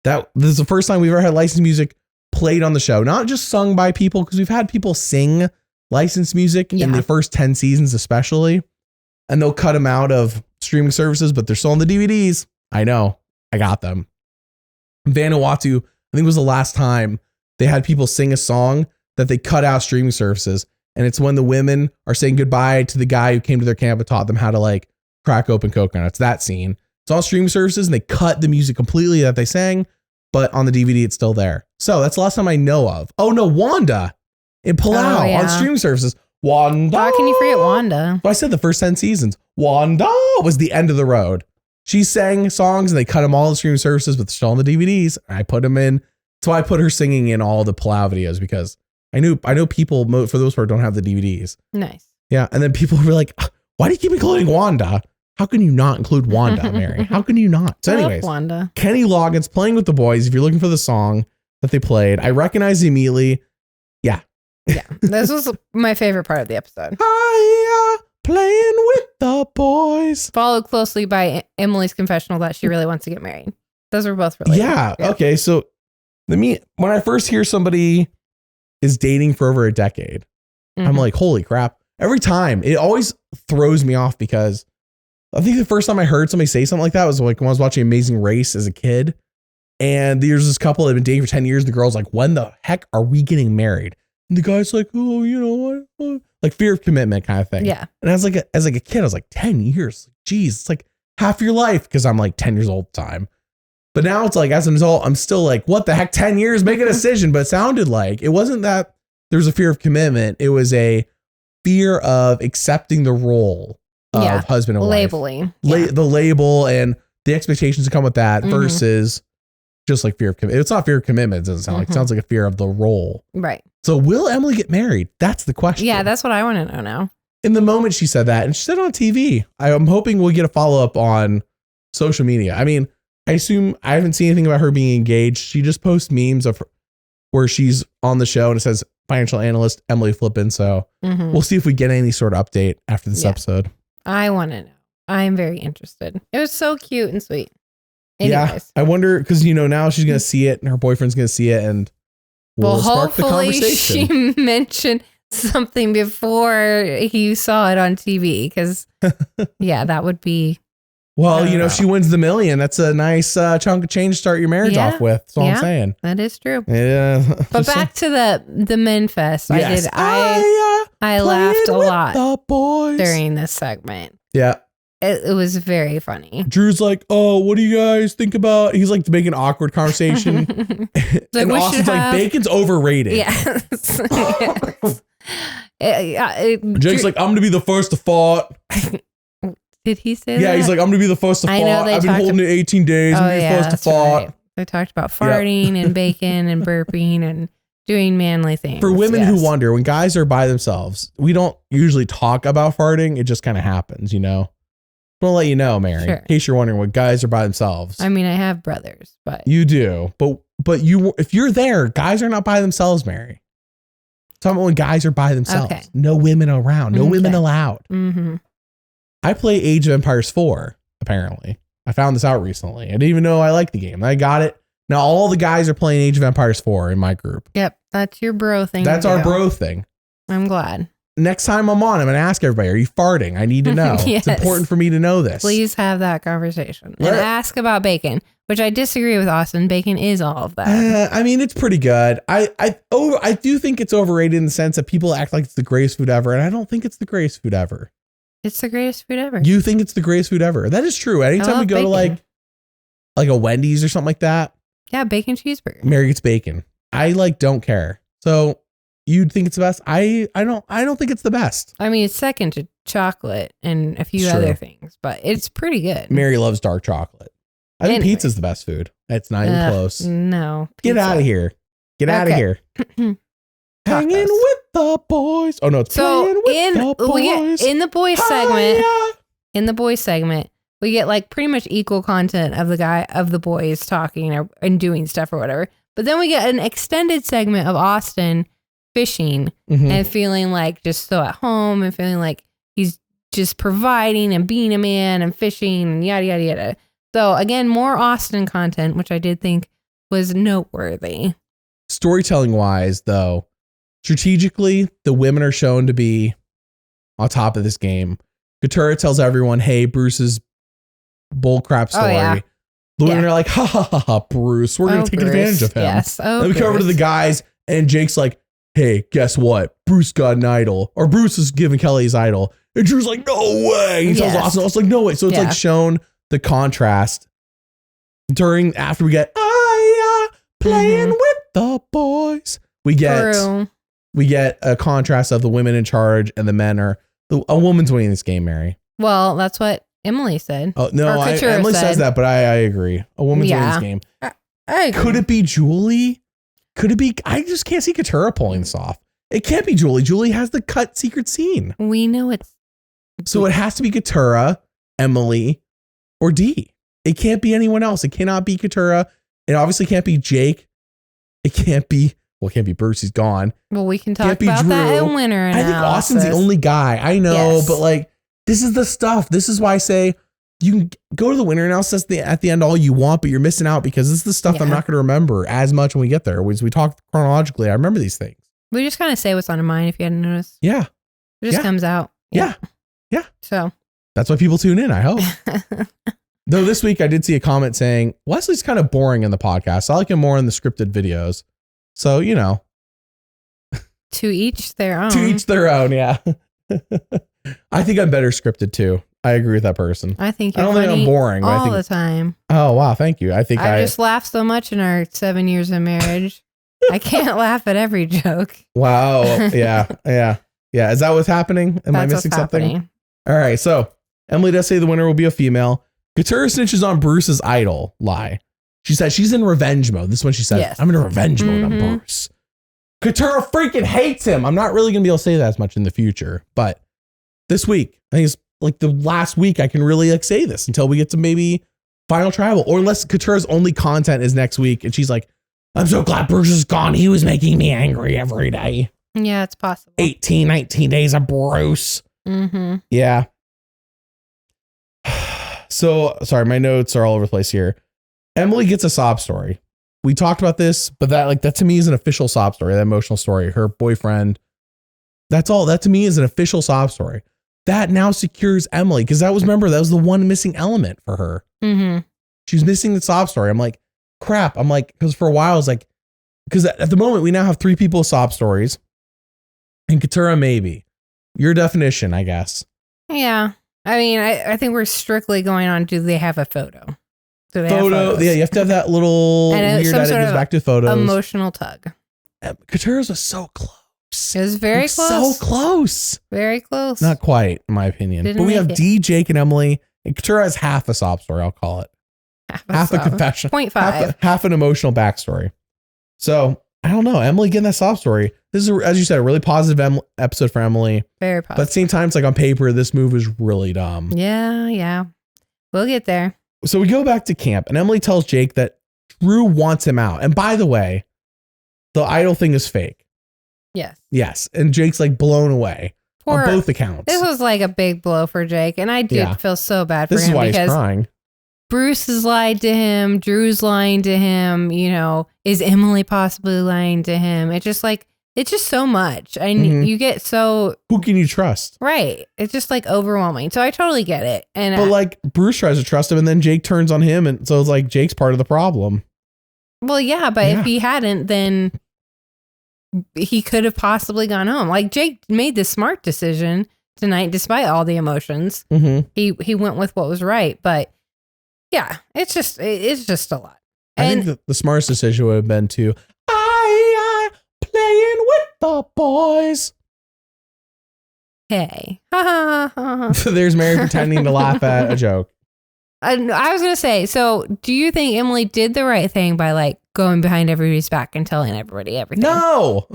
Yeah. This is the first time we've ever had licensed music played on the show, not just sung by people, because we've had people sing licensed music in the first 10 seasons, especially. And they'll cut them out of streaming services, but they're still on the DVDs. I know. I got them. Vanuatu, I think was the last time they had people sing a song that they cut out streaming services. And it's when the women are saying goodbye to the guy who came to their camp and taught them how to like crack open coconuts. That scene. It's all streaming services and they cut the music completely that they sang, but on the DVD, it's still there. So that's the last time I know of. Oh no, Wanda in Palau on streaming services. Wanda. How can you forget Wanda? Well, I said the first 10 seasons. Wanda was the end of the road. She sang songs and they cut them all on the streaming services, but they're still on the DVDs. I put them in. That's why I put her singing in all the Palau videos, because I know people, for those who don't have the DVDs. Nice. Yeah. And then people were like, why do you keep including Wanda? How can you not include Wanda, Mary? How can you not? So anyways, Wanda. Kenny Loggins playing with the boys. If you're looking for the song that they played, I recognize immediately. Yeah. Yeah. This was my favorite part of the episode. Playing with the boys. Followed closely by Emily's confessional that she really wants to get married. Those were both really Yeah. Okay. So when I first hear somebody is dating for over a decade, I'm like, holy crap. Every time it always throws me off, because I think the first time I heard somebody say something like that was like when I was watching Amazing Race as a kid. And there's this couple that had been dating for 10 years. The girl's like, when the heck are we getting married? And the guy's like, oh, you know what? Like fear of commitment kind of thing. Yeah. And as like a kid, I was like, 10 years. Geez, it's like half your life, because I'm like 10 years old at the time. But now it's like, as an adult, I'm still like, what the heck, 10 years, make a decision. But it sounded like it wasn't that there's a fear of commitment. It was a fear of accepting the role of husband and wife. Labeling. The label and the expectations that come with that versus just like fear of commitment. It's not fear of commitment. It doesn't sound like. It sounds like a fear of the role. Right. So will Emily get married? That's the question. Yeah, that's what I want to know now. In the moment she said that, and she said it on TV, I'm hoping we'll get a follow-up on social media. I mean, I assume I haven't seen anything about her being engaged. She just posts memes of her where she's on the show and it says financial analyst Emily Flippin. So we'll see if we get any sort of update after this episode. I want to know. I'm very interested. It was so cute and sweet. Anyways. Yeah, I wonder, because now she's gonna see it and her boyfriend's gonna see it, and we'll spark the conversation. She mentioned something before he saw it on TV, because that would be. Well, if she wins the $1 million, that's a nice chunk of change to start your marriage off with. That's all I'm saying. That is true. Yeah. But back to the men fest. Yes. I laughed a lot the boys during this segment. Yeah. It was very funny. Drew's like, oh, what do you guys think about? He's like making an awkward conversation. And Austin's like, bacon's overrated. Yes. Jake's like, I'm going to be the first to fart. Did he say that? Yeah, he's like, I'm going to be the first to fart. I've been holding it 18 days. I'm going to be the first to fart. Right. They talked about farting and bacon and burping and doing manly things. For women who wonder, when guys are by themselves, we don't usually talk about farting. It just kind of happens, I'm gonna let you know, Mary, in case you're wondering, when guys are by themselves. I mean, I have brothers, but you do. But you, if you're there, guys are not by themselves, Mary. Talking about when guys are by themselves. Okay. No women around. No women allowed. I play Age of Empires 4, apparently. I found this out recently. I didn't even know I liked the game. I got it. Now all the guys are playing Age of Empires 4 in my group. Yep. That's your bro thing. That's our bro thing. I'm glad. Next time I'm on, I'm going to ask everybody, are you farting? I need to know. Yes. It's important for me to know this. Please have that conversation. And ask about bacon, which I disagree with Austin. Bacon is all of that. I mean, it's pretty good. I do think it's overrated in the sense that people act like it's the greatest food ever. And I don't think it's the greatest food ever. It's the greatest food ever. You think it's the greatest food ever. That is true. Anytime we go to like a Wendy's or something like that. Yeah, bacon cheeseburger. Mary gets bacon. I don't care. So you'd think it's the best. I don't think it's the best. I mean, it's second to chocolate and a few other things, but it's pretty good. Mary loves dark chocolate. I think pizza's the best food. It's not even close. No. Get out of here. Get out of here. Hanging with the boys. Oh no, it's playing with the boys. In the boys segment. In the boys segment, we get like pretty much equal content of the boys talking and doing stuff or whatever. But then we get an extended segment of Austin fishing and feeling like just so at home and feeling like he's just providing and being a man and fishing and yada, yada, yada. So again, more Austin content, which I did think was noteworthy. Storytelling wise, though, Strategically, the women are shown to be on top of this game. Katurah tells everyone, hey, Bruce's bullcrap story. yeah. The women are like, ha ha ha ha, Bruce, we're going to take advantage of him. Yes. Then we come over to the guys, and Jake's like, hey, guess what? Bruce got an idol. Or Bruce is giving Kelly his idol. And Drew's like, no way. He tells Austin, I was like, no way. So it's like shown the contrast after we get playing with the boys. We get a contrast of the women in charge and the men are a woman's winning this game, Mary. Well, that's what Emily said. Oh no, Emily says that, but I agree. A woman's winning this game. I agree. Could it be Julie? Could it be? I just can't see Katurah pulling this off. It can't be Julie. Julie has the cut secret scene. We know it's. So it has to be Katurah, Emily, or Dee. It can't be anyone else. It cannot be Katurah. It obviously can't be Jake. It can't be Bruce. He's gone. Well, we can talk about Drew. That in winner analysis. I think Austin's the only guy. I know, but like, this is the stuff. This is why I say you can go to the winner analysis at the end all you want, but you're missing out because this is the stuff I'm not going to remember as much when we get there. As we talk chronologically, I remember these things. We just kind of say what's on our mind if you hadn't noticed. Yeah. It just comes out. Yeah. So. That's why people tune in, I hope. Though this week I did see a comment saying, Wesley's kind of boring in the podcast. I like him more in the scripted videos. So, you know. To each their own. To each their own, yeah. I think I'm better scripted too. I agree with that person. I think I don't think I'm boring. All the time. Oh, wow. Thank you. I think I just laughed so much in our 7 years of marriage. I can't laugh at every joke. Wow. Yeah. Is that what's happening? Am I missing something? Happening. All right. So Emily does say the winner will be a female. Katurah snitches on Bruce's idol lie. She says she's in revenge mode. This one she said, I'm in a revenge mode on Bruce. Katurah freaking hates him. I'm not really going to be able to say that as much in the future, but this week, I think it's like the last week I can really like say this until we get to maybe final tribal, or unless Katurah's only content is next week and she's like, I'm so glad Bruce is gone. He was making me angry every day. Yeah, it's possible. 18, 19 days of Bruce. Yeah. So, sorry, my notes are all over the place here. Emily gets a sob story. We talked about this, but that to me is an official sob story, that emotional story. Her boyfriend. That's all. That to me is an official sob story. That now secures Emily because that was the one missing element for her. She was missing the sob story. I'm like, crap. I'm like, because for a while I was like, because at the moment we now have 3 people with sob stories, and Katurah maybe. Your definition, I guess. Yeah. I mean, I think we're strictly going on, do they have a photo? Do they have photos? Yeah, you have to have that little weird edit goes back to photos. Emotional tug. Katurah's was so close. It was very close. So close. Very close. Not quite, in my opinion. But we have Dee, Jake, and Emily. And Katurah has half a sob story, I'll call it. Half a confession. 0.5. Half an emotional backstory. So, I don't know. Emily getting that sob story. This is, as you said, a really positive episode for Emily. Very positive. But at the same time, it's like on paper, this move is really dumb. Yeah. We'll get there. So we go back to camp, and Emily tells Jake that Drew wants him out. And by the way, the idol thing is fake. Yes. And Jake's like blown away on both accounts. This was like a big blow for Jake, and I did feel so bad for him. This is why he's crying. Bruce has lied to him. Drew's lying to him. You know, is Emily possibly lying to him? It's just so much. And you get so... Who can you trust? Right. It's just like overwhelming. So I totally get it. But like Bruce tries to trust him and then Jake turns on him. And so it's like Jake's part of the problem. Well, yeah. But if he hadn't, then he could have possibly gone home. Like Jake made the smart decision tonight, despite all the emotions. He went with what was right. But yeah, it's just a lot. I think the smartest decision would have been to... playing with the boys. Hey. There's Mary pretending to laugh at a joke. I was going to say, so do you think Emily did the right thing by like going behind everybody's back and telling everybody everything? No,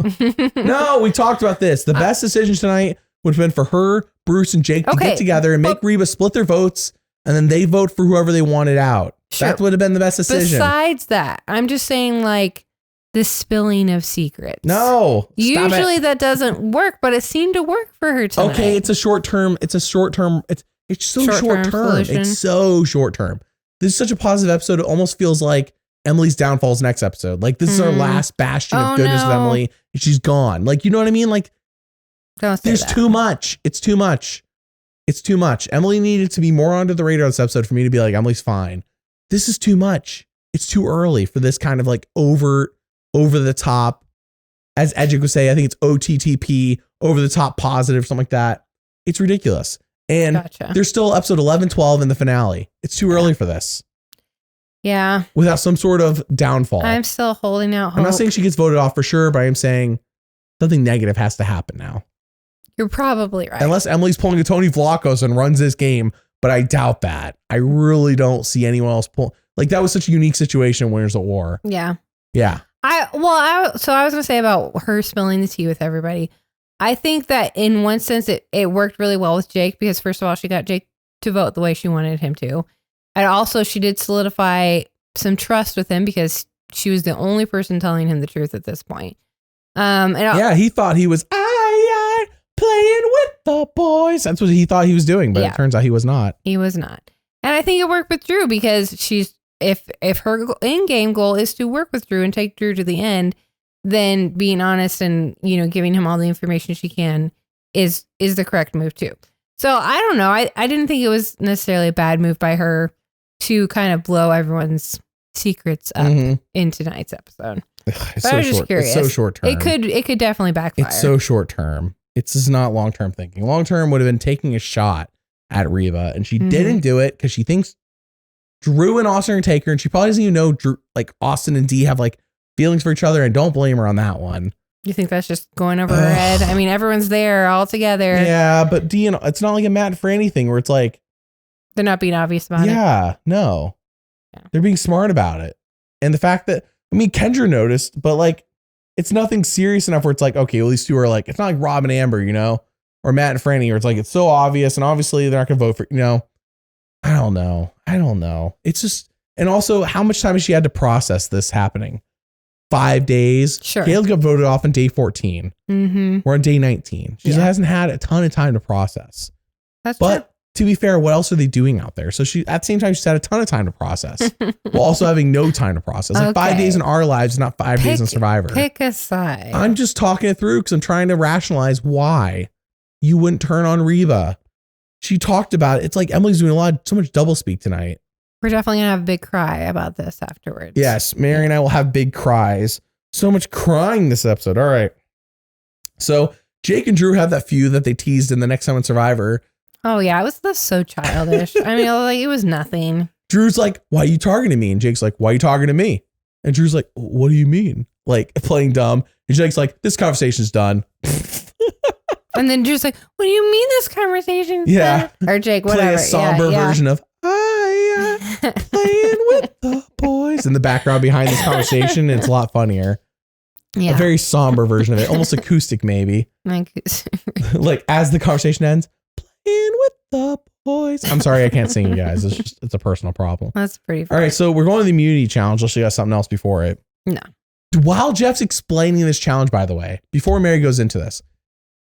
we talked about this. The best decision tonight would have been for her, Bruce, and Jake to get together and make Reba split their votes, and then they vote for whoever they wanted out. Sure. That would have been the best decision. Besides that, I'm just saying like, the spilling of secrets. No. Usually that doesn't work, but it seemed to work for her tonight. Okay, it's so short term. It's so short term. It's so short term. This is such a positive episode. It almost feels like Emily's downfall's next episode. Like, this is our last bastion of goodness of Emily, and she's gone. Like, you know what I mean? Like, there's too much. It's too much. It's too much. Emily needed to be more under the radar this episode for me to be like, Emily's fine. This is too much. It's too early for this kind of like over the top. As Edgic would say, I think it's OTTP, over the top positive, something like that. It's ridiculous. And there's still episode 11, 12 in the finale. It's too early for this. Yeah. Without some sort of downfall. I'm still holding out hope. I'm not saying she gets voted off for sure, but I am saying something negative has to happen now. You're probably right. Unless Emily's pulling a Tony Vlachos and runs this game, but I doubt that. I really don't see anyone else pull. Like, that was such a unique situation when Winners at War. Yeah. Yeah. I was going to say about her spilling the tea with everybody. I think that in one sense it worked really well with Jake because first of all, she got Jake to vote the way she wanted him to. And also she did solidify some trust with him because she was the only person telling him the truth at this point. And he thought he was playing with the boys. That's what he thought he was doing, but it turns out he was not. He was not. And I think it worked with Drew because she's if her in-game goal is to work with Drew and take Drew to the end, then being honest and, you know, giving him all the information she can is the correct move too. So I don't know. I didn't think it was necessarily a bad move by her to kind of blow everyone's secrets up in tonight's episode. But I was just curious. It's so short term. It could definitely backfire. It's so short term. It's just not long term thinking. Long term would have been taking a shot at Reba, and she didn't do it because she thinks Drew and Austin are gonna take her, and she probably doesn't even know Drew, like Austin and Dee have like feelings for each other, and don't blame her on that one. You think that's just going over her head? I mean, everyone's there all together. Yeah, but Dee and it's not like a Matt for anything where it's like they're not being obvious about it. Yeah, no. Yeah. They're being smart about it. And the fact that Kendra noticed, but like it's nothing serious enough where it's like, okay, well, these two are like, it's not like Rob and Amber, you know, or Matt and Franny, where it's like, it's so obvious and obviously they're not going to vote for, you know, I don't know. It's just, and also how much time has she had to process this happening? 5 days. Sure. Caleb got voted off on day 14. We're on day 19. She hasn't had a ton of time to process. That's true. To be fair, what else are they doing out there? So she, at the same time, she's had a ton of time to process while also having no time to process. Like 5 days in our lives, not 5 days in Survivor. Pick a side. I'm just talking it through because I'm trying to rationalize why you wouldn't turn on Reba. She talked about it. It's like Emily's doing so much doublespeak tonight. We're definitely going to have a big cry about this afterwards. Yes, Mary and I will have big cries. So much crying this episode. All right. So Jake and Drew have that feud that they teased in the next time on Survivor. Oh, yeah. It was so childish. I mean, like, it was nothing. Drew's like, why are you targeting me? And Jake's like, why are you targeting me? And Drew's like, what do you mean? Like, playing dumb. And Jake's like, this conversation's done. And then Drew's like, what do you mean this conversation's done? Or Jake, whatever. Play a somber version of, playing with the boys in the background behind this conversation. It's a lot funnier. Yeah. A very somber version of it. Almost acoustic, maybe. Like, as the conversation ends, playing with the boys. I'm sorry, I can't sing, you guys. It's a personal problem. That's pretty funny. All right, so we're going to the immunity challenge. Unless you got something else before it. No. While Jeff's explaining this challenge, by the way, before Mary goes into this,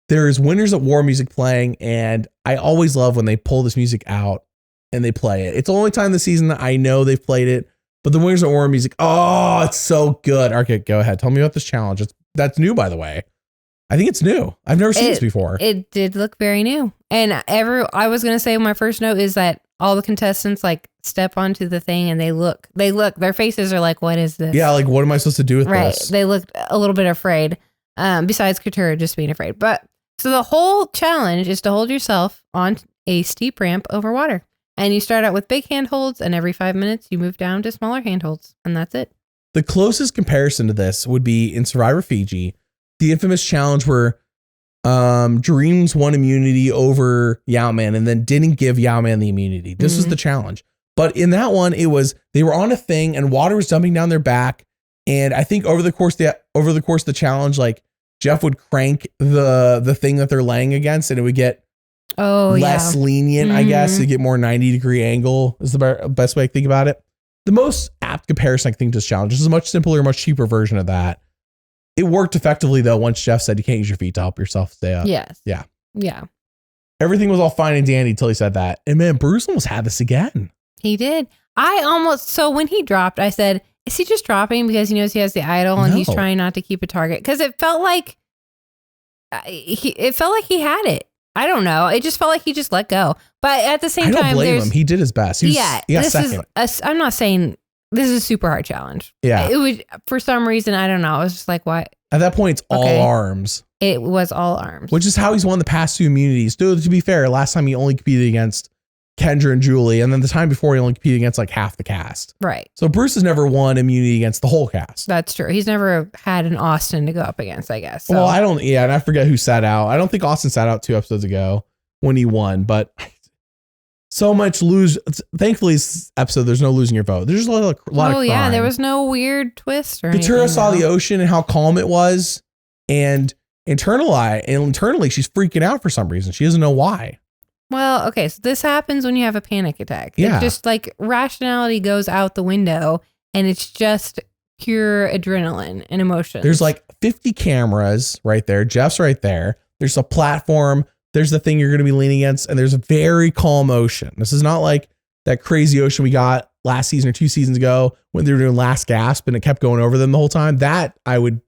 there is Winners at War music playing, and I always love when they pull this music out and they play it. It's the only time this season that I know they've played it, but the Winners at War music, oh, it's so good. Okay, go ahead. Tell me about this challenge. That's new, by the way. I think it's new. I've never seen this before. It did look very new. And I was going to say my first note is that all the contestants like step onto the thing and they look, their faces are like, what is this? Yeah, like, what am I supposed to do with this? They looked a little bit afraid, besides Katurah just being afraid. But so the whole challenge is to hold yourself on a steep ramp over water. And you start out with big handholds, and every 5 minutes you move down to smaller handholds, and that's it. The closest comparison to this would be in Survivor Fiji, the infamous challenge where Dreams won immunity over Yowman and then didn't give Yowman the immunity. This was the challenge. But in that one, it was they were on a thing and water was dumping down their back. And I think over the course of the challenge, like Jeff would crank the thing that they're laying against, and it would get less lenient, I guess, to get more 90-degree angle is the best way to think about it. The most apt comparison I think to this challenge is a much simpler, much cheaper version of that. It worked effectively though once Jeff said you can't use your feet to help yourself stay up. Yes. Yeah. Yeah. Everything was all fine and dandy until he said that. And man, Bruce almost had this again. He did. So when he dropped, I said, is he just dropping because he knows he has the idol and he's trying not to keep a target? Because it felt like he had it. I don't know. It just felt like he just let go. But at the same time, I don't blame him. He did his best. He got second. I'm not saying this is a super hard challenge. Yeah. It would, for some reason, I don't know. I was just like, what? At that point, it's all arms. It was all arms. Which is how he's won the past 2 immunities. Dude, to be fair, last time he only competed against Kendra and Julie. And then the time before he only competed against like half the cast. Right. So Bruce has never won immunity against the whole cast. That's true. He's never had an Austin to go up against, I guess. So. Well, and I forget who sat out. I don't think Austin sat out 2 episodes ago when he won, but so much thankfully this episode, there's no losing your vote. There's just a lot of crime. Oh yeah, there was no weird twist or anything. Katurah saw the ocean and how calm it was, and internally she's freaking out for some reason. She doesn't know why. Well, okay, so this happens when you have a panic attack. Yeah. It's just like rationality goes out the window and it's just pure adrenaline and emotion. There's like 50 cameras right there. Jeff's right there. There's a platform. There's the thing you're going to be leaning against, and there's a very calm ocean. This is not like that crazy ocean we got last season or 2 seasons ago when they were doing Last Gasp and it kept going over them the whole time. That I would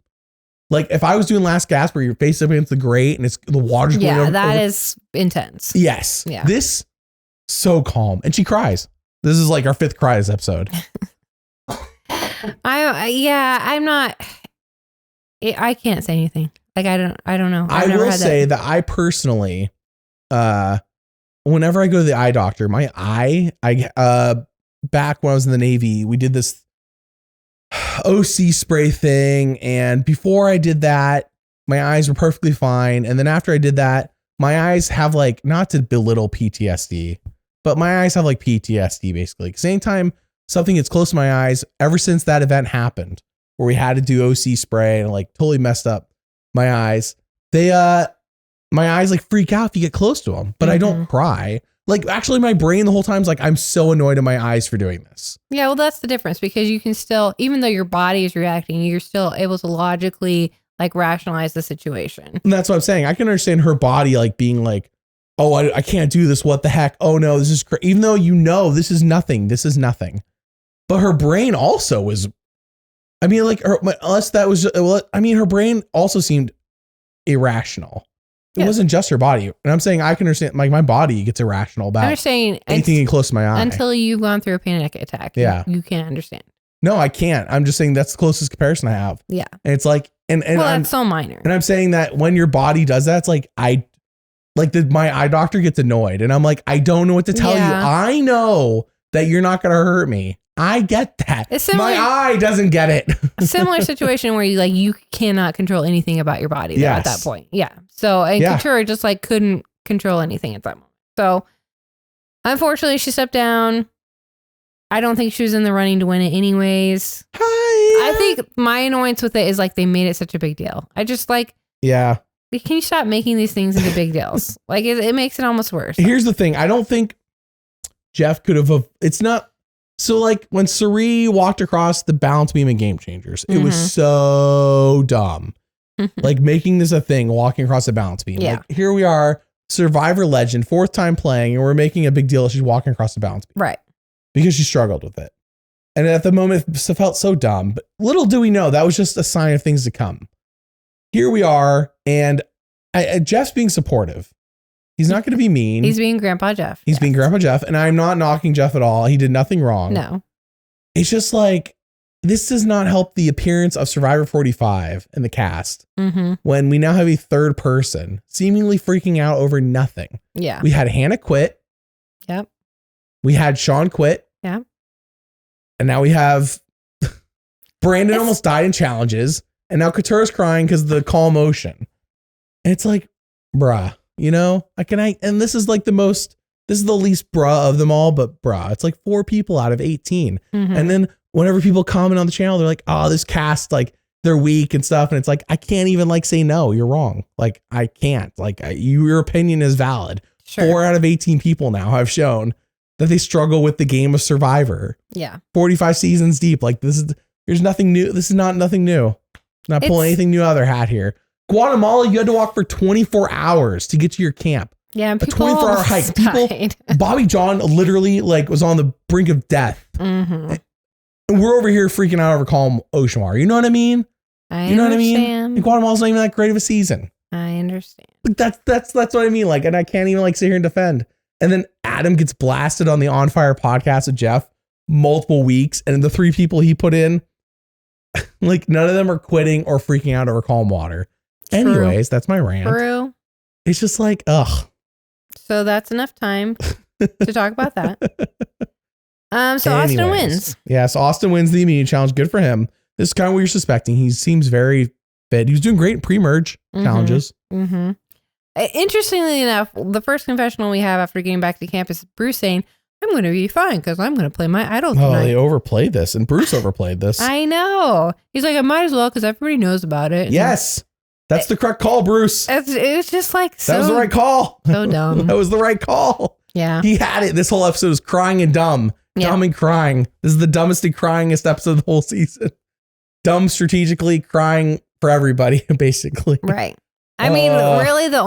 like if I was doing Last Gasp where you're facing up against the grate and it's the water's going over. Yeah, that is intense. Yes. Yeah. This so calm, and she cries. This is like our 5th cry this episode. I'm not. I can't say anything. Like I don't know. I will say that I personally, whenever I go to the eye doctor, my eye, back when I was in the Navy, we did this OC spray thing. And before I did that, my eyes were perfectly fine. And then after I did that, my eyes have like, not to belittle PTSD, but my eyes have like PTSD basically. Because anytime something gets close to my eyes, ever since that event happened, where we had to do OC spray and like totally messed up my eyes, my eyes like freak out if you get close to them, but I don't cry. Like actually my brain the whole time is like, I'm so annoyed at my eyes for doing this. Yeah. Well, that's the difference, because you can still, even though your body is reacting, you're still able to logically like rationalize the situation. And that's what I'm saying. I can understand her body like being like, oh, I can't do this. What the heck? Oh no, this is crazy. Even though this is nothing. This is nothing. But her brain also was, I mean, like, her brain also seemed irrational. It wasn't just her body. And I'm saying I can understand, like, my body gets irrational about anything getting close to my eye. Until you've gone through a panic attack. Yeah. You can't understand. No, I can't. I'm just saying that's the closest comparison I have. Yeah. And it's like, well, that's so minor. And I'm saying that when your body does that, it's like, my eye doctor gets annoyed. And I'm like, I don't know what to tell you. I know that you're not going to hurt me. I get that. My eye doesn't get it. A similar situation where you cannot control anything about your body at that point. Yeah. So Katurah just like couldn't control anything at that moment. So unfortunately she stepped down. I don't think she was in the running to win it anyways. I think my annoyance with it is like they made it such a big deal. I just like, can you stop making these things into big deals? Like it makes it almost worse. Here's the thing. I don't think Jeff could have, it's not. So like when Suri walked across the balance beam in Game Changers, it was so dumb. Like making this a thing, walking across the balance beam. Yeah. Like here we are, Survivor legend, 4th time playing, and we're making a big deal she's walking across the balance beam. Right. Because she struggled with it. And at the moment, it felt so dumb. But little do we know, that was just a sign of things to come. Here we are, and Jeff's being supportive. He's not going to be mean. He's being Grandpa Jeff. He's being Grandpa Jeff. And I'm not knocking Jeff at all. He did nothing wrong. No. It's just like, this does not help the appearance of Survivor 45 and the cast when we now have a 3rd person seemingly freaking out over nothing. Yeah. We had Hannah quit. Yep. We had Sean quit. Yeah. And now we have Brandon almost died in challenges. And now Katurah's crying because of the calm ocean. And it's like, bruh. And this is like this is the least bruh of them all, but bruh, it's like 4 people out of 18. And then whenever people comment on the channel, they're like, oh, this cast, like they're weak and stuff. And it's like, I can't even like say, no, you're wrong. Like I can't, like your opinion is valid. Sure. 4 out of 18 people now have shown that they struggle with the game of Survivor. Yeah. 45 seasons deep. Like there's nothing new. This is nothing new. Not pulling anything new out of their hat here. Guatemala, you had to walk for 24 hours to get to your camp. Yeah, a 24-hour hike. Bobby John literally like was on the brink of death. And we're over here freaking out over calling Oshimar. You know what I mean? You know what I mean? And Guatemal's not even that great of a season. I understand. Like that's what I mean. Like, and I can't even like sit here and defend. And then Adam gets blasted on the On Fire podcast with Jeff multiple weeks. And the 3 people he put in, like none of them are quitting or freaking out over calm water. True. Anyways, that's my rant. True. It's just like, ugh. So that's enough time to talk about that. So Austin wins. Yes, Austin wins the immunity challenge. Good for him. This is kind of what you're suspecting. He seems very fit. He was doing great in pre-merge challenges. Mm-hmm. Interestingly enough, the first confessional we have after getting back to campus is Bruce saying, I'm going to be fine because I'm going to play my idol tonight. Oh, they overplayed this, and Bruce overplayed this. I know. He's like, I might as well because everybody knows about it. Yes. That's the correct call, Bruce. It was just like so. That was the right call. So dumb. That was the right call. Yeah. He had it. This whole episode was crying and dumb. Yeah. Dumb and crying. This is the dumbest and cryingest episode of the whole season. Dumb strategically, crying for everybody, basically. Right. I mean, really the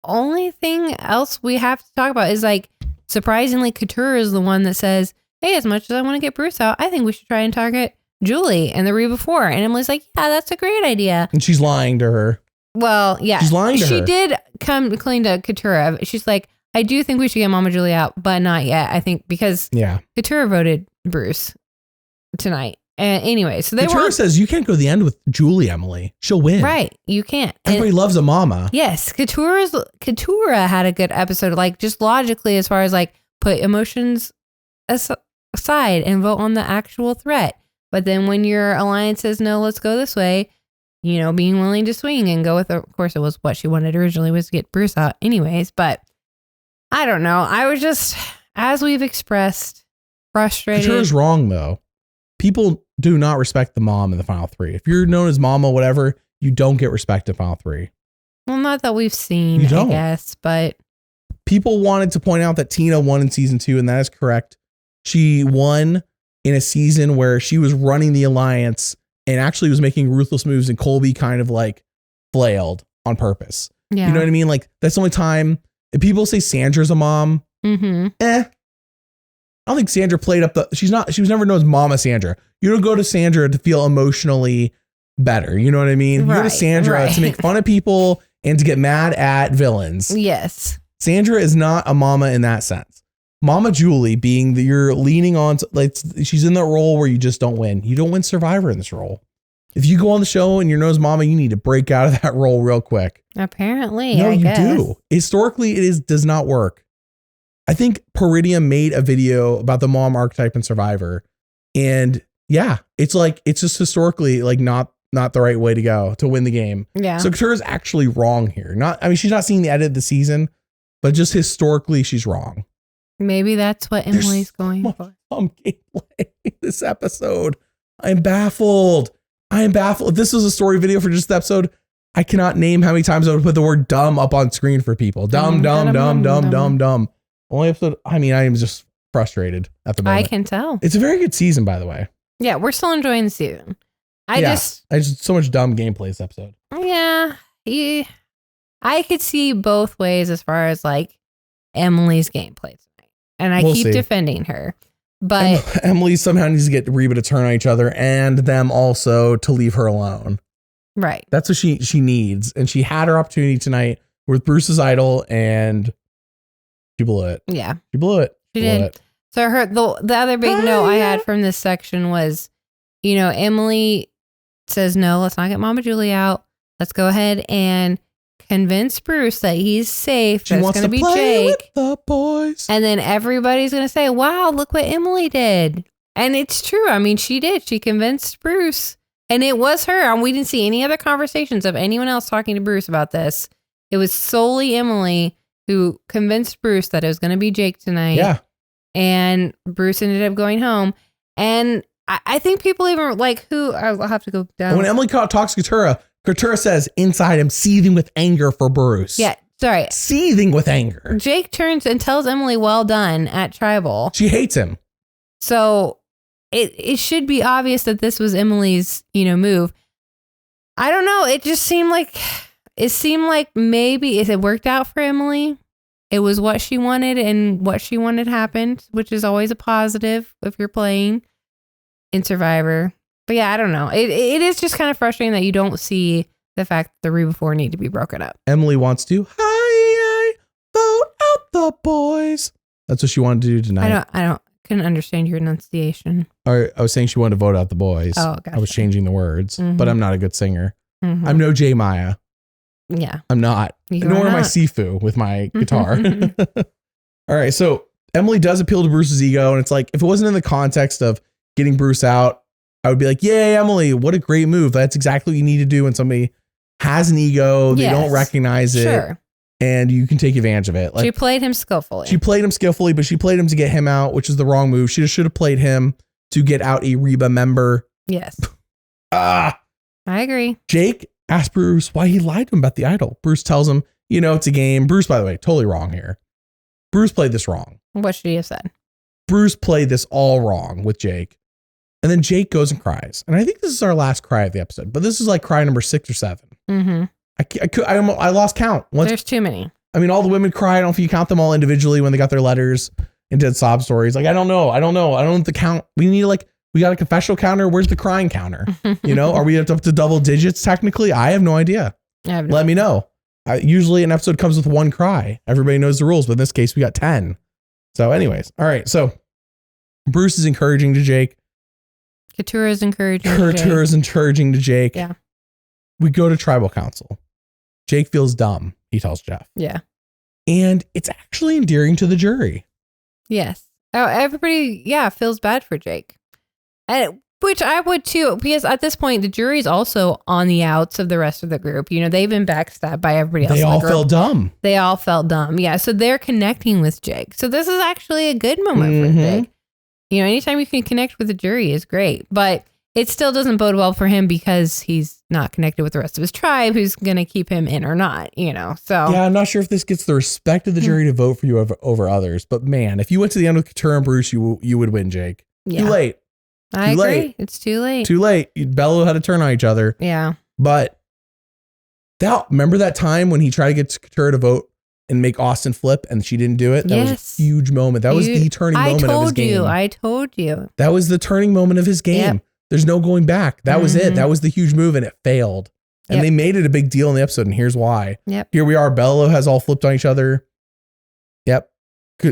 only thing else we have to talk about is like, surprisingly, Couture is the one that says, hey, as much as I want to get Bruce out, I think we should try and target Julie and the Rue before. And Emily's like, yeah, that's a great idea. And she's lying to her. Well, yeah. She's lying to her. She did come clean to Couture. She's like, I do think we should get Mama Julie out, but not yet. I think because Couture voted Bruce tonight. And anyway, so Couture says you can't go to the end with Julie, Emily. She'll win. Right. You can't. Everybody loves a mama. Yes. Couture had a good episode, like just logically as far as like put emotions aside and vote on the actual threat. But then when your alliance says, no, let's go this way, you know, being willing to swing and go with, of course, it was what she wanted originally was to get Bruce out anyways. But I don't know. I was just, as we've expressed, frustrated. Couture's wrong, though. People do not respect the mom in the final 3. If you're known as mama, whatever, you don't get respect in final 3. Well, not that we've seen, I guess, but people wanted to point out that Tina won in season 2, and that is correct. She won in a season where she was running the alliance and actually was making ruthless moves, and Colby kind of like flailed on purpose. Yeah. You know what I mean? Like that's the only time if people say Sandra's a mom. I don't think Sandra played up she was never known as Mama Sandra. You don't go to Sandra to feel emotionally better. You know what I mean? You go to Sandra to make fun of people and to get mad at villains. Yes. Sandra is not a mama in that sense. Mama Julie being that you're leaning on, like she's in that role where you just don't win. You don't win Survivor in this role. If you go on the show and you're known as mama, you need to break out of that role real quick. Apparently, no, I guess. You do. Historically, does not work. I think Peridium made a video about the mom archetype in Survivor, and yeah, it's just historically like not the right way to go to win the game. Yeah. So Couture is actually wrong here. She's not seeing the edit of the season, but just historically, she's wrong. Maybe that's what Emily's going for. Gameplay this episode. I'm baffled. If this was a story video for just the episode, I cannot name how many times I would put the word dumb up on screen for people. Dumb. Only episode. I am just frustrated at the moment. I can tell. It's a very good season, by the way. Yeah, we're still enjoying the season. I just so much dumb gameplay this episode. Yeah. I could see both ways as far as like Emily's gameplay tonight. And I keep defending her. But Emily somehow needs to get Reba to turn on each other and them also to leave her alone. Right. That's what she needs. And she had her opportunity tonight with Bruce's idol and she blew it. Yeah. She blew it. She did. So the other big note I had from this section was, Emily says, no, let's not get Mama Julie out. Let's go ahead and convince Bruce that he's safe. She wants to be play Jake. With the boys. And then everybody's going to say, wow, look what Emily did. And it's true. She did. She convinced Bruce. And it was her. We didn't see any other conversations of anyone else talking to Bruce about this. It was solely Emily who convinced Bruce that it was going to be Jake tonight. Yeah. And Bruce ended up going home. And I think people even like I'll have to go down. When Emily talks to Couture says inside him seething with anger for Bruce. Yeah. Sorry. Seething with anger. Jake turns and tells Emily, well done at Tribal. She hates him. So it should be obvious that this was Emily's, move. I don't know. It just seemed like maybe if it worked out for Emily, it was what she wanted and what she wanted happened, which is always a positive if you're playing. in Survivor. But yeah, I don't know. It is just kind of frustrating that you don't see the fact that the Reba 4 need to be broken up. Emily wants to vote out the boys. That's what she wanted to do tonight. Couldn't understand your enunciation. I was saying she wanted to vote out the boys. Oh, gotcha. I was changing the words, but I'm not a good singer. Mm-hmm. I'm no J Maya. Yeah. I'm not. Nor am I Sifu with my guitar. All right. So Emily does appeal to Bruce's ego. And it's like, if it wasn't in the context of getting Bruce out, I would be like, yay, Emily, what a great move. That's exactly what you need to do when somebody has an ego. They don't recognize it. Sure. And you can take advantage of it. Like, she played him skillfully. But she played him to get him out, which is the wrong move. She should have played him to get out a Reba member. Yes. I agree. Jake asked Bruce why he lied to him about the idol. Bruce tells him, it's a game. Bruce, by the way, totally wrong here. Bruce played this wrong. What should he have said? Bruce played this all wrong with Jake. And then Jake goes and cries. And I think this is our last cry of the episode, but this is like cry number 6 or 7. Mm-hmm. I lost count. There's too many. I mean, all the women cried. I don't know if you count them all individually when they got their letters and did sob stories. Like, I don't know. I don't know the count. We need we got a confessional counter. Where's the crying counter? Are we up to double digits technically? I have no idea. Let me know. Usually an episode comes with 1 cry. Everybody knows the rules, but in this case we got 10. So anyways, all right. So Bruce is encouraging to Jake. Couture is encouraging to Jake. Yeah. We go to tribal council. Jake feels dumb, he tells Jeff. Yeah. And it's actually endearing to the jury. Yes. Oh, everybody, feels bad for Jake. Which I would too, because at this point, the jury's also on the outs of the rest of the group. They've been backstabbed by everybody else. They all felt dumb. Yeah. So they're connecting with Jake. So this is actually a good moment for Jake. Anytime you can connect with the jury is great, but it still doesn't bode well for him because he's not connected with the rest of his tribe who's going to keep him in or not, so. Yeah, I'm not sure if this gets the respect of the jury to vote for you over others, but man, if you went to the end with Couture and Bruce, you would win, Jake. Yeah. Too late. I agree. It's too late. Too late. Bello had to turn on each other. Yeah. But remember that time when he tried to get Couture to vote and make Austin flip and she didn't do it? That was a huge moment. That was the turning moment of his game. I told you. That was the turning moment of his game. Yep. There's no going back. That was it. That was the huge move and it failed. And they made it a big deal in the episode and here's why. Yep. Here we are. Bello has all flipped on each other. Yep.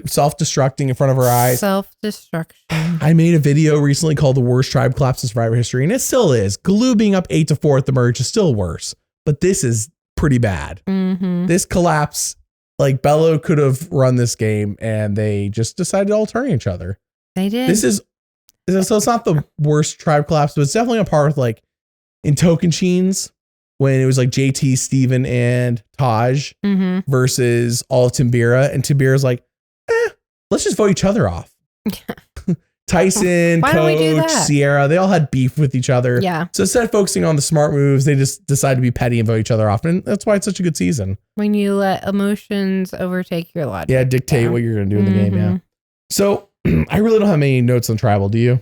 Self-destructing in front of her eyes. Self-destruction. I made a video recently called The Worst Tribe Collapse in Survivor History, and it still is. Galoo being up 8-4 at the merge is still worse, but this is pretty bad. Mm-hmm. This collapse, Bello could have run this game, and they just decided to all turn each other. They did. So it's not the worst tribe collapse, but it's definitely a part with in Tocantins when it was JT, Steven, and Taj versus all of Timbira, and Timbira's let's just vote each other off. Tyson, Coach, Sierra, they all had beef with each other. Yeah. So instead of focusing on the smart moves, they just decide to be petty and vote each other off. And that's why it's such a good season. When you let emotions overtake your logic. Yeah, dictate what you're going to do in the game. Yeah. So I really don't have many notes on Tribal. Do you?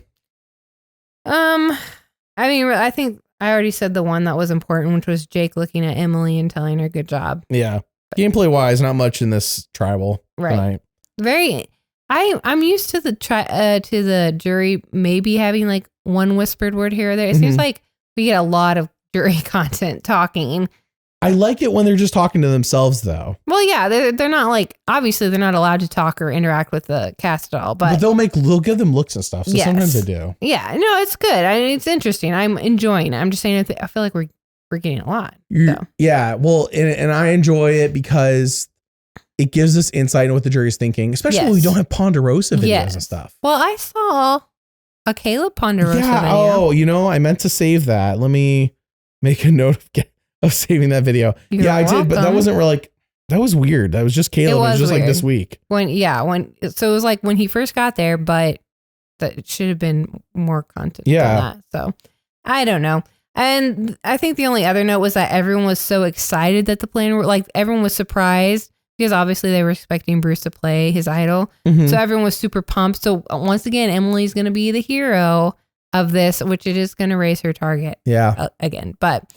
I think I already said the one that was important, which was Jake looking at Emily and telling her good job. Yeah. Gameplay wise, not much in this Tribal tonight. Very. I'm used to the jury maybe having one whispered word here or there. It seems like we get a lot of jury content talking. I like it when they're just talking to themselves though. Well, yeah, they're not obviously they're not allowed to talk or interact with the cast at all, but they'll give them looks and stuff. So sometimes they do. Yeah, no, it's good. It's interesting. I'm enjoying it. I'm just saying I feel like we're getting a lot. So. Yeah, well, and I enjoy it because it gives us insight into what the jury's thinking, especially when we don't have Ponderosa videos and stuff. Well, I saw a Caleb Ponderosa video. Oh, I meant to save that. Let me make a note of saving that video. I did, but that wasn't really that was weird. That was just Caleb. It was just weird. This week. So it was when he first got there, but that should have been more content than that. So I don't know. And I think the only other note was that everyone was so excited that the plan everyone was surprised. Because obviously they were expecting Bruce to play his idol. Mm-hmm. So everyone was super pumped. So once again, Emily's going to be the hero of this, which it is going to raise her target again. But,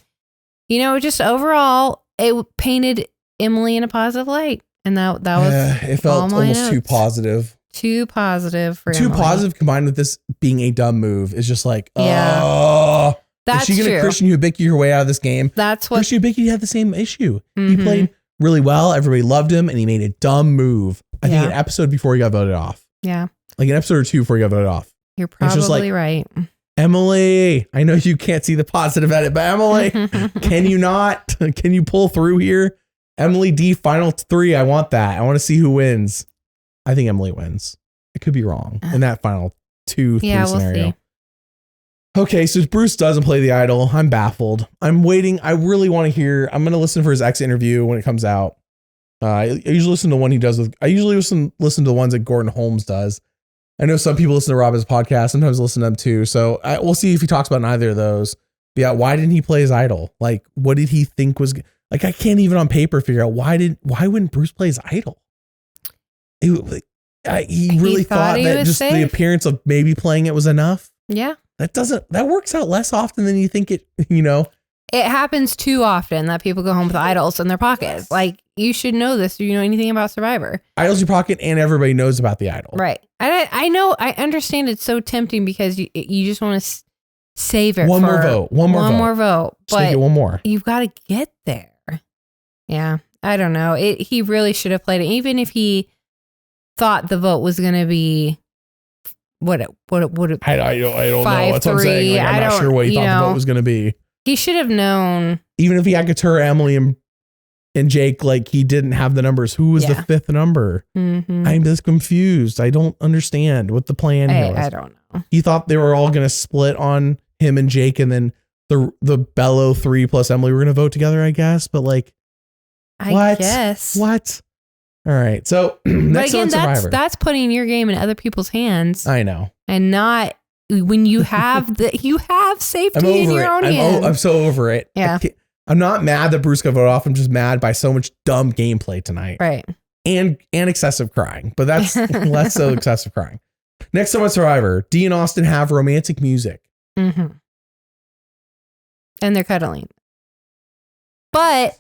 just overall, it painted Emily in a positive light. And that was it felt almost too positive. Too positive for Too Emily. positive combined with this being a dumb move is just like, Yeah. oh. That's is she going to true. Christian Hubicki her way out of this game? That's what Christian Hubicki had the same issue. Mhm. He played really well. Everybody loved him, and he made a dumb move. I think an episode before he got voted off. Yeah. Like an episode or two before he got voted off. You're probably like, right. Emily, I know you can't see the positive edit, but Emily, can you not? Can you pull through here? Emily D, final 3. I want that. I want to see who wins. I think Emily wins. I could be wrong in that final 2-3 scenario. We'll see. Okay, so Bruce doesn't play the idol. I'm baffled. I'm waiting. I really want to hear. I'm going to listen for his X interview when it comes out. I usually listen to one he does with. I usually listen to the ones that Gordon Holmes does. I know some people listen to Robin's podcast. Sometimes listen to them too. So we'll see if he talks about either of those. But yeah, why didn't he play his idol? Like, what did he think was like? I can't even on paper figure out why wouldn't Bruce play his idol? He really thought that just the appearance of maybe playing it was enough. Yeah. That works out less often than you think it, It happens too often that people go home with idols in their pockets. Like, you should know this. Do you know anything about Survivor? Idols in your pocket, and everybody knows about the idol. Right. I know. I understand it's so tempting because you just want to save it. One more vote. One more vote. But make it one more. You've got to get there. Yeah. I don't know. He really should have played it. Even if he thought the vote was going to be what it would have. I don't know. That's what I'm saying. Like, I'm not sure what he thought the vote was going to be. He should have known. Even if he had Katura, Emily, and Jake, like he didn't have the numbers. Who was the 5th number? Mm-hmm. I'm just confused. I don't understand what the plan here was. I don't know. He thought they were all going to split on him and Jake, and then the Bello 3 plus Emily were going to vote together, I guess. But like, I guess. What? All right. So next on Survivor. That's putting your game in other people's hands. I know. And not when you have you have safety in your own hands. I'm so over it. Yeah. I'm not mad that Bruce got voted off. I'm just mad by so much dumb gameplay tonight. Right. And excessive crying. But that's less so excessive crying. Next on Survivor, Dee and Austin have romantic music. Mm-hmm. And they're cuddling. But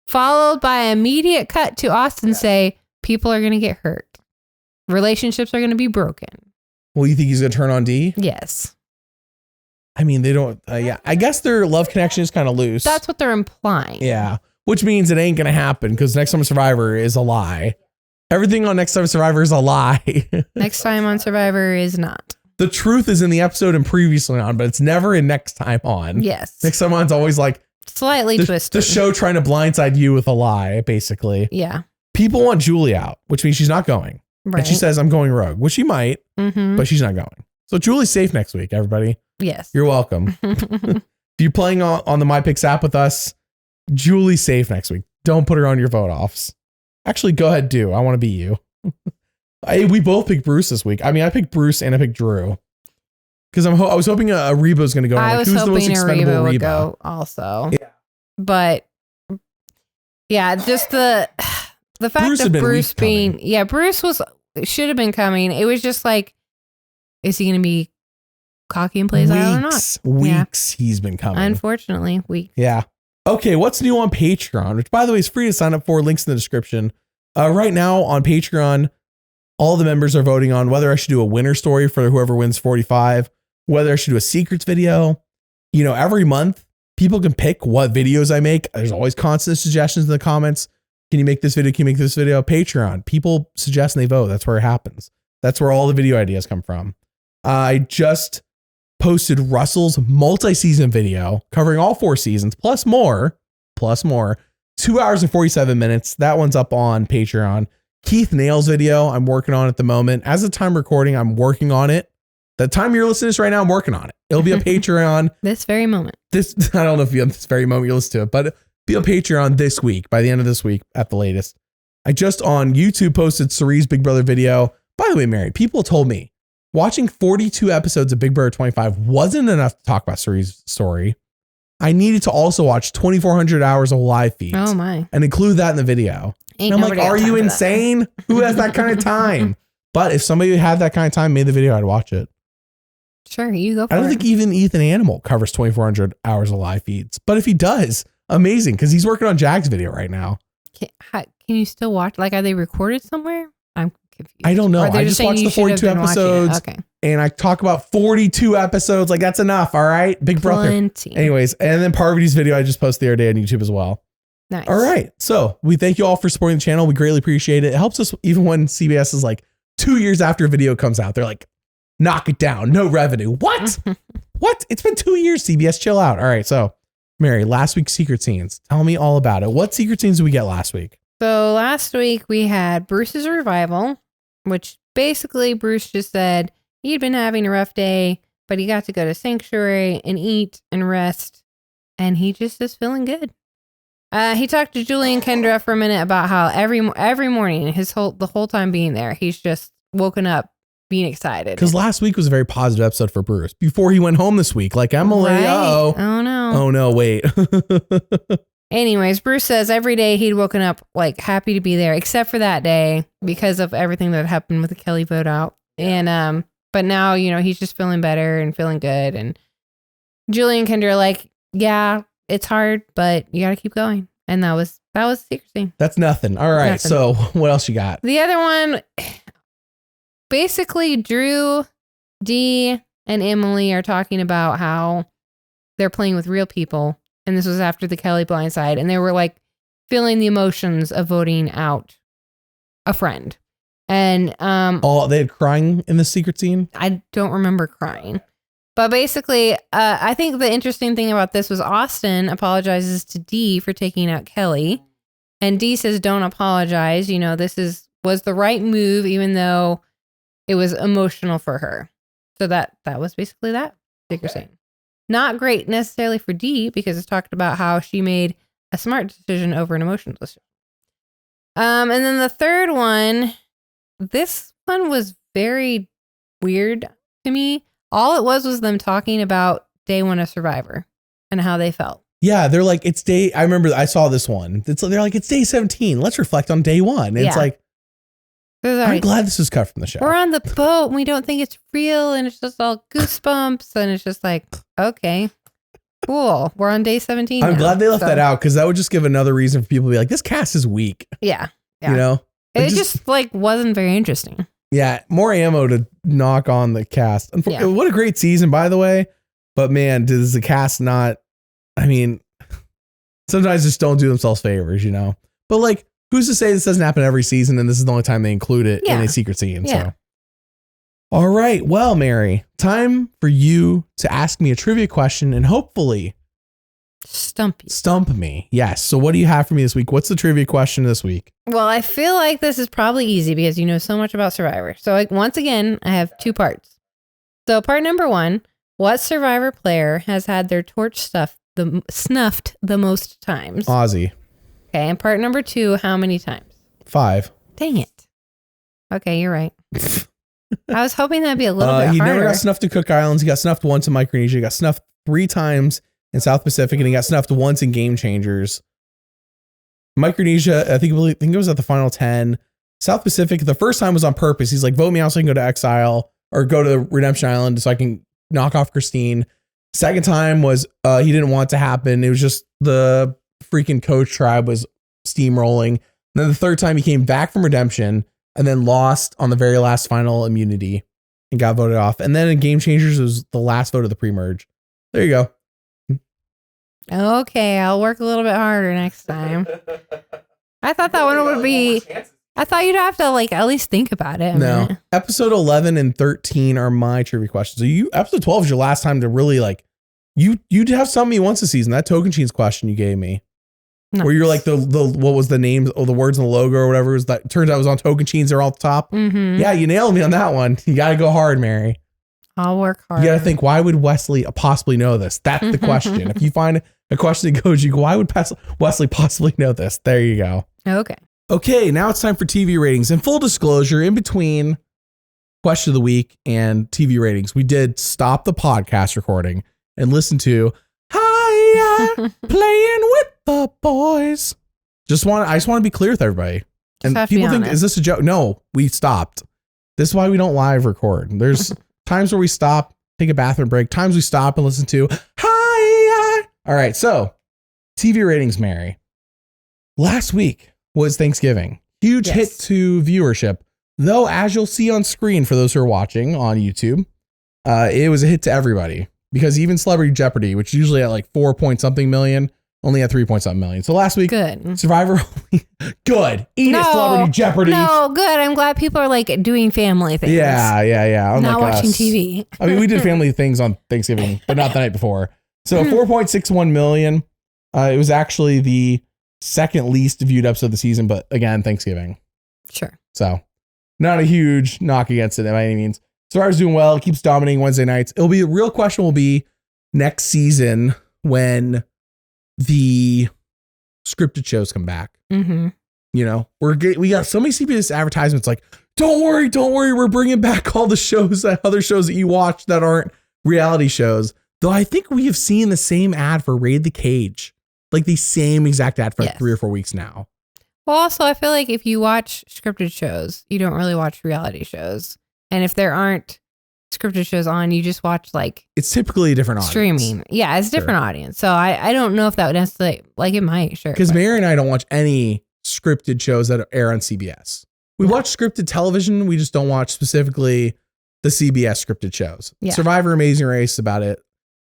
followed by an immediate cut to Austin say, people are going to get hurt. Relationships are going to be broken. Well, you think he's going to turn on Dee? Yes. I mean, they don't. Yeah, I guess their love connection is kind of loose. That's what they're implying. Yeah. Which means it ain't going to happen because Next Time on Survivor is a lie. Everything on Next Time on Survivor is a lie. Next Time on Survivor is not. The truth is in the episode and previously on, but it's never in Next Time on. Yes. Next Time on's always like slightly twisted. The show trying to blindside you with a lie, basically. Yeah. People want Julie out, which means she's not going. Right. And she says, I'm going rogue, which she might, but she's not going. So Julie's safe next week, everybody. Yes. You're welcome. If you're playing on the MyPicks app with us, Julie's safe next week. Don't put her on your vote offs. Actually, go ahead, do. I want to be you. We both picked Bruce this week. I mean, I picked Bruce and I picked Drew. Because I was hoping a Reba was going to go. I was hoping a Reba would go also. Yeah. But yeah, just the fact of Bruce being, Bruce should have been coming. It was just like, is he going to be cocky and plays idol or not? Weeks he's been coming. Unfortunately, weeks. Yeah. Okay, what's new on Patreon? Which, by the way, is free to sign up for. Links in the description. Right now on Patreon, all the members are voting on whether I should do a winner story for whoever wins 45, whether I should do a secrets video. Every month, people can pick what videos I make. There's always constant suggestions in the comments. Can you make this video? Can you make this video? Patreon. People suggest and they vote. That's where it happens. That's where all the video ideas come from. I just posted Russell's multi-season video covering all 4 seasons, plus more, 2 hours and 47 minutes. That one's up on Patreon. Keith Nail's video I'm working on at the moment. As of time recording, I'm working on it. The time you're listening to this right now, I'm working on it. It'll be on Patreon. This very moment. I don't know if you this very moment you listen to it, but it'll be on Patreon this week, by the end of this week at the latest. I just on YouTube posted Cerie's Big Brother video. By the way, Mary, people told me watching 42 episodes of Big Brother 25 wasn't enough to talk about Cerie's story. I needed to also watch 2,400 hours of live feeds. Oh my. And include that in the video. And I'm like, are you insane? Who has that kind of time? But if somebody had that kind of time, made the video, I'd watch it. Sure, you go for it. I don't think even Ethan Animal covers 2,400 hours of live feeds. But if he does, amazing, because he's working on Jack's video right now. Can you still watch? Like, are they recorded somewhere? I'm confused. confused. I don't know. Or they're I just saying watched you the should have 42 been watching it. episodes Okay. and I talk about 42 episodes. Like that's enough. All right. Big brother. Plenty. Anyways. And then Parvati's video I just posted the other day on YouTube as well. Nice. All right. So we thank you all for supporting the channel. We greatly appreciate it. It helps us even when CBS is like 2 years after a video comes out. They're like, knock it down. No revenue. What? What? It's been 2 years, CBS. Chill out. All right. So Mary, last week's secret scenes. Tell me all about it. What secret scenes did we get last week? So last week we had Bruce's revival, which basically Bruce just said he'd been having a rough day, but he got to go to Sanctuary and eat and rest. And he just is feeling good. He talked to Julie and Kendra for a minute about how every morning, the whole time being there, he's just woken up being excited. Because last week was a very positive episode for Bruce before he went home this week. Like Emily, Right? oh no. Oh no, wait. Anyways, Bruce says every day he'd woken up like happy to be there, except for that day because of everything that happened with the Kelly vote out. And but now, he's just feeling better and feeling good. And Julie and Kendra are like, yeah, it's hard, but you got to keep going. And that was the secret scene. That's nothing. All right. Nothing. So what else you got? The other one, basically Drew, Dee, and Emily are talking about how they're playing with real people. And this was after the Kelly blindside. And they were like feeling the emotions of voting out a friend. And They had crying in the secret scene? I don't remember crying. But basically, I think the interesting thing about this was Austin apologizes to Dee for taking out Kelly. And Dee says, don't apologize. This was the right move, even though it was emotional for her. So that was basically that. Secret scene. Not great necessarily for Dee because it's talked about how she made a smart decision over an emotional decision. And then the third one, this one was very weird to me. All it was them talking about day one of Survivor and how they felt. Yeah, they're like, I remember I saw this one. They're like, it's day 17. Let's reflect on day one. And it's like, I'm glad this was cut from the show. We're on the boat and we don't think it's real and it's just all goosebumps. And it's just like, okay, cool. We're on day 17 I'm now, glad they left that out because that would just give another reason for people to be like, this cast is weak. Yeah. It just wasn't very interesting. Yeah, more ammo to knock on the cast. What a great season, by the way. But man, does the cast not... I mean, sometimes just don't do themselves favors, But like, who's to say this doesn't happen every season and this is the only time they include it in a secret scene? Yeah. So, all right. Well, Mary, time for you to ask me a trivia question and hopefully... Stump me. Yes. So what do you have for me this week? What's the trivia question this week? Well, I feel like this is probably easy because you know so much about Survivor. So once again, I have two parts. So part number one, what Survivor player has had their torch snuffed the most times? Ozzy. Okay. And part number two, how many times? 5. Dang it. Okay, you're right. I was hoping that'd be a little bit harder. He never got snuffed to Cook Islands. He got snuffed once in Micronesia. He got snuffed 3 times in South Pacific, and he got snuffed once in Game Changers. Micronesia, I think it was at the final 10. South Pacific, the first time was on purpose. He's like, vote me out so I can go to Exile or go to Redemption Island so I can knock off Christine. Second time was he didn't want it to happen. It was just the freaking coach tribe was steamrolling. And then the third time he came back from Redemption and then lost on the very last final immunity and got voted off. And then in Game Changers, it was the last vote of the pre-merge. There you go. Okay, I'll work a little bit harder next time. I thought that one would be... I thought you'd have to at least think about it. No. Episode 11 and 13 are my trivia questions. So episode 12 is your last time to really you have some me once a season. That Tocantins question you gave me. Nice. Where you're like the what was the name or the words in the logo or whatever it was that turns out it was on Tocantins. They're all at the top. Mm-hmm. Yeah, you nailed me on that one. You got to go hard, Mary. I'll work hard. You got to think, why would Wesley possibly know this? That's the question. If you find a question that goes, you go, why would Wesley possibly know this? There you go. Okay, now it's time for TV ratings. And full disclosure, in between question of the week and TV ratings, we did stop the podcast recording and listen to Hiya, Playing with the Boys. I just want to be clear with everybody. And people think, is this a joke? No, we stopped. This is why we don't live record. There's times where we stop, take a bathroom break, times we stop and listen to Hiya. All right, so TV ratings, Mary. Last week was Thanksgiving. Huge hit to viewership. Though, as you'll see on screen for those who are watching on YouTube, it was a hit to everybody because even Celebrity Jeopardy, which is usually at like 4 point something million, only at 3 point something million. So last week, good. Survivor, good. Eat it, Celebrity Jeopardy. No, good. I'm glad people are like doing family things. Yeah. Not watching TV. I mean, we did family things on Thanksgiving, but not the night before. So 4.61 million. It was actually the second least viewed episode of the season, but again, Thanksgiving. Sure. So not a huge knock against it by any means. Survivor's doing well. It keeps dominating Wednesday nights. It'll be a real question will be next season when the scripted shows come back. Mm-hmm. You know, we got so many CBS advertisements like, don't worry, we're bringing back all the shows, other shows that you watch that aren't reality shows. Though I think we have seen the same ad for Raid the Cage, like the same exact ad for like 3 or 4 weeks now. Well, also, I feel like if you watch scripted shows, you don't really watch reality shows. And if there aren't scripted shows on, you just watch like... It's typically a different audience. Streaming. Yeah, it's a different audience. So I don't know if that would necessarily... Like, it might, sure. Because Mary and I don't watch any scripted shows that air on CBS. We watch scripted television. We just don't watch specifically the CBS scripted shows. Yeah. Survivor, Amazing Race, about it.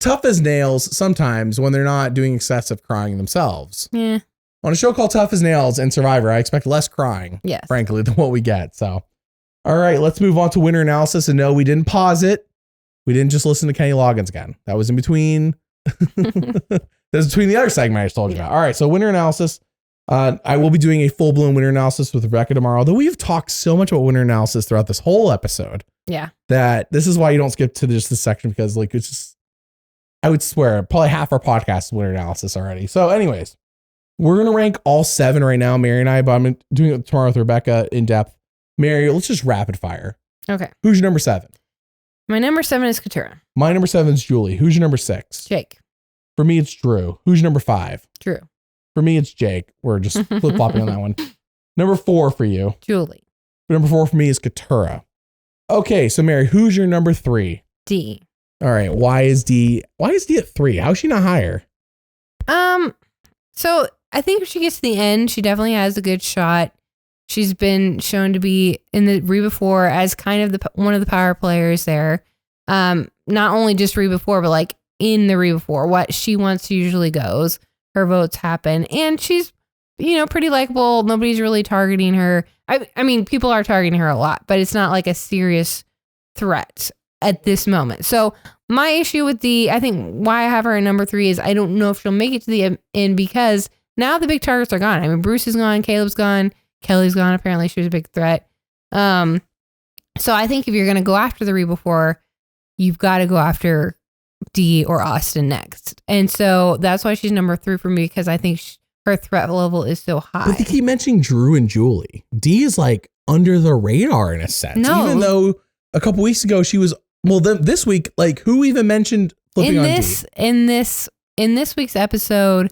Tough as Nails sometimes when they're not doing excessive crying themselves. Yeah. On a show called Tough as Nails and Survivor, I expect less crying, frankly, than what we get. So, all right, let's move on to winner analysis. And no, we didn't pause it. We didn't just listen to Kenny Loggins again. That was in between. That was between the other segment I just told you about. All right, so winner analysis. I will be doing a full-blown winner analysis with Rebecca tomorrow, although we've talked so much about winner analysis throughout this whole episode. Yeah. That this is why you don't skip to just this section, because like it's just, I would swear, probably half our podcast is winner analysis already. So anyways, we're going to rank all 7 right now, Mary and I, but I'm doing it tomorrow with Rebecca in depth. Mary, let's just rapid fire. Okay. Who's your number 7? My number 7 is Katura. My number 7 is Julie. Who's your number 6? Jake. For me, it's Drew. Who's your number 5? Drew. For me, it's Jake. We're just flip-flopping on that one. Number 4 for you. Julie. Number 4 for me is Katura. Okay, so Mary, who's your number 3? D. All right, why is D at 3? How is she not higher? So I think if she gets to the end, she definitely has a good shot. She's been shown to be in the Reba 4 as kind of one of the power players there. Not only just Reba 4, but like in the Reba 4, what she wants usually goes. Her votes happen, and she's, pretty likable. Nobody's really targeting her. I mean, people are targeting her a lot, but it's not like a serious threat at this moment. So my issue with I think why I have her at number 3 is I don't know if she'll make it to the end because now the big targets are gone. I mean, Bruce is gone, Caleb's gone, Kelly's gone. Apparently she was a big threat. So I think if you're going to go after the Reba 4, you've got to go after D or Austin next. And so that's why she's number 3 for me, because I think her threat level is so high. But they keep mentioning Drew and Julie. D is like under the radar in a sense. No. Even though a couple weeks ago she was, this week, like who even mentioned flipping on D? In this week's episode,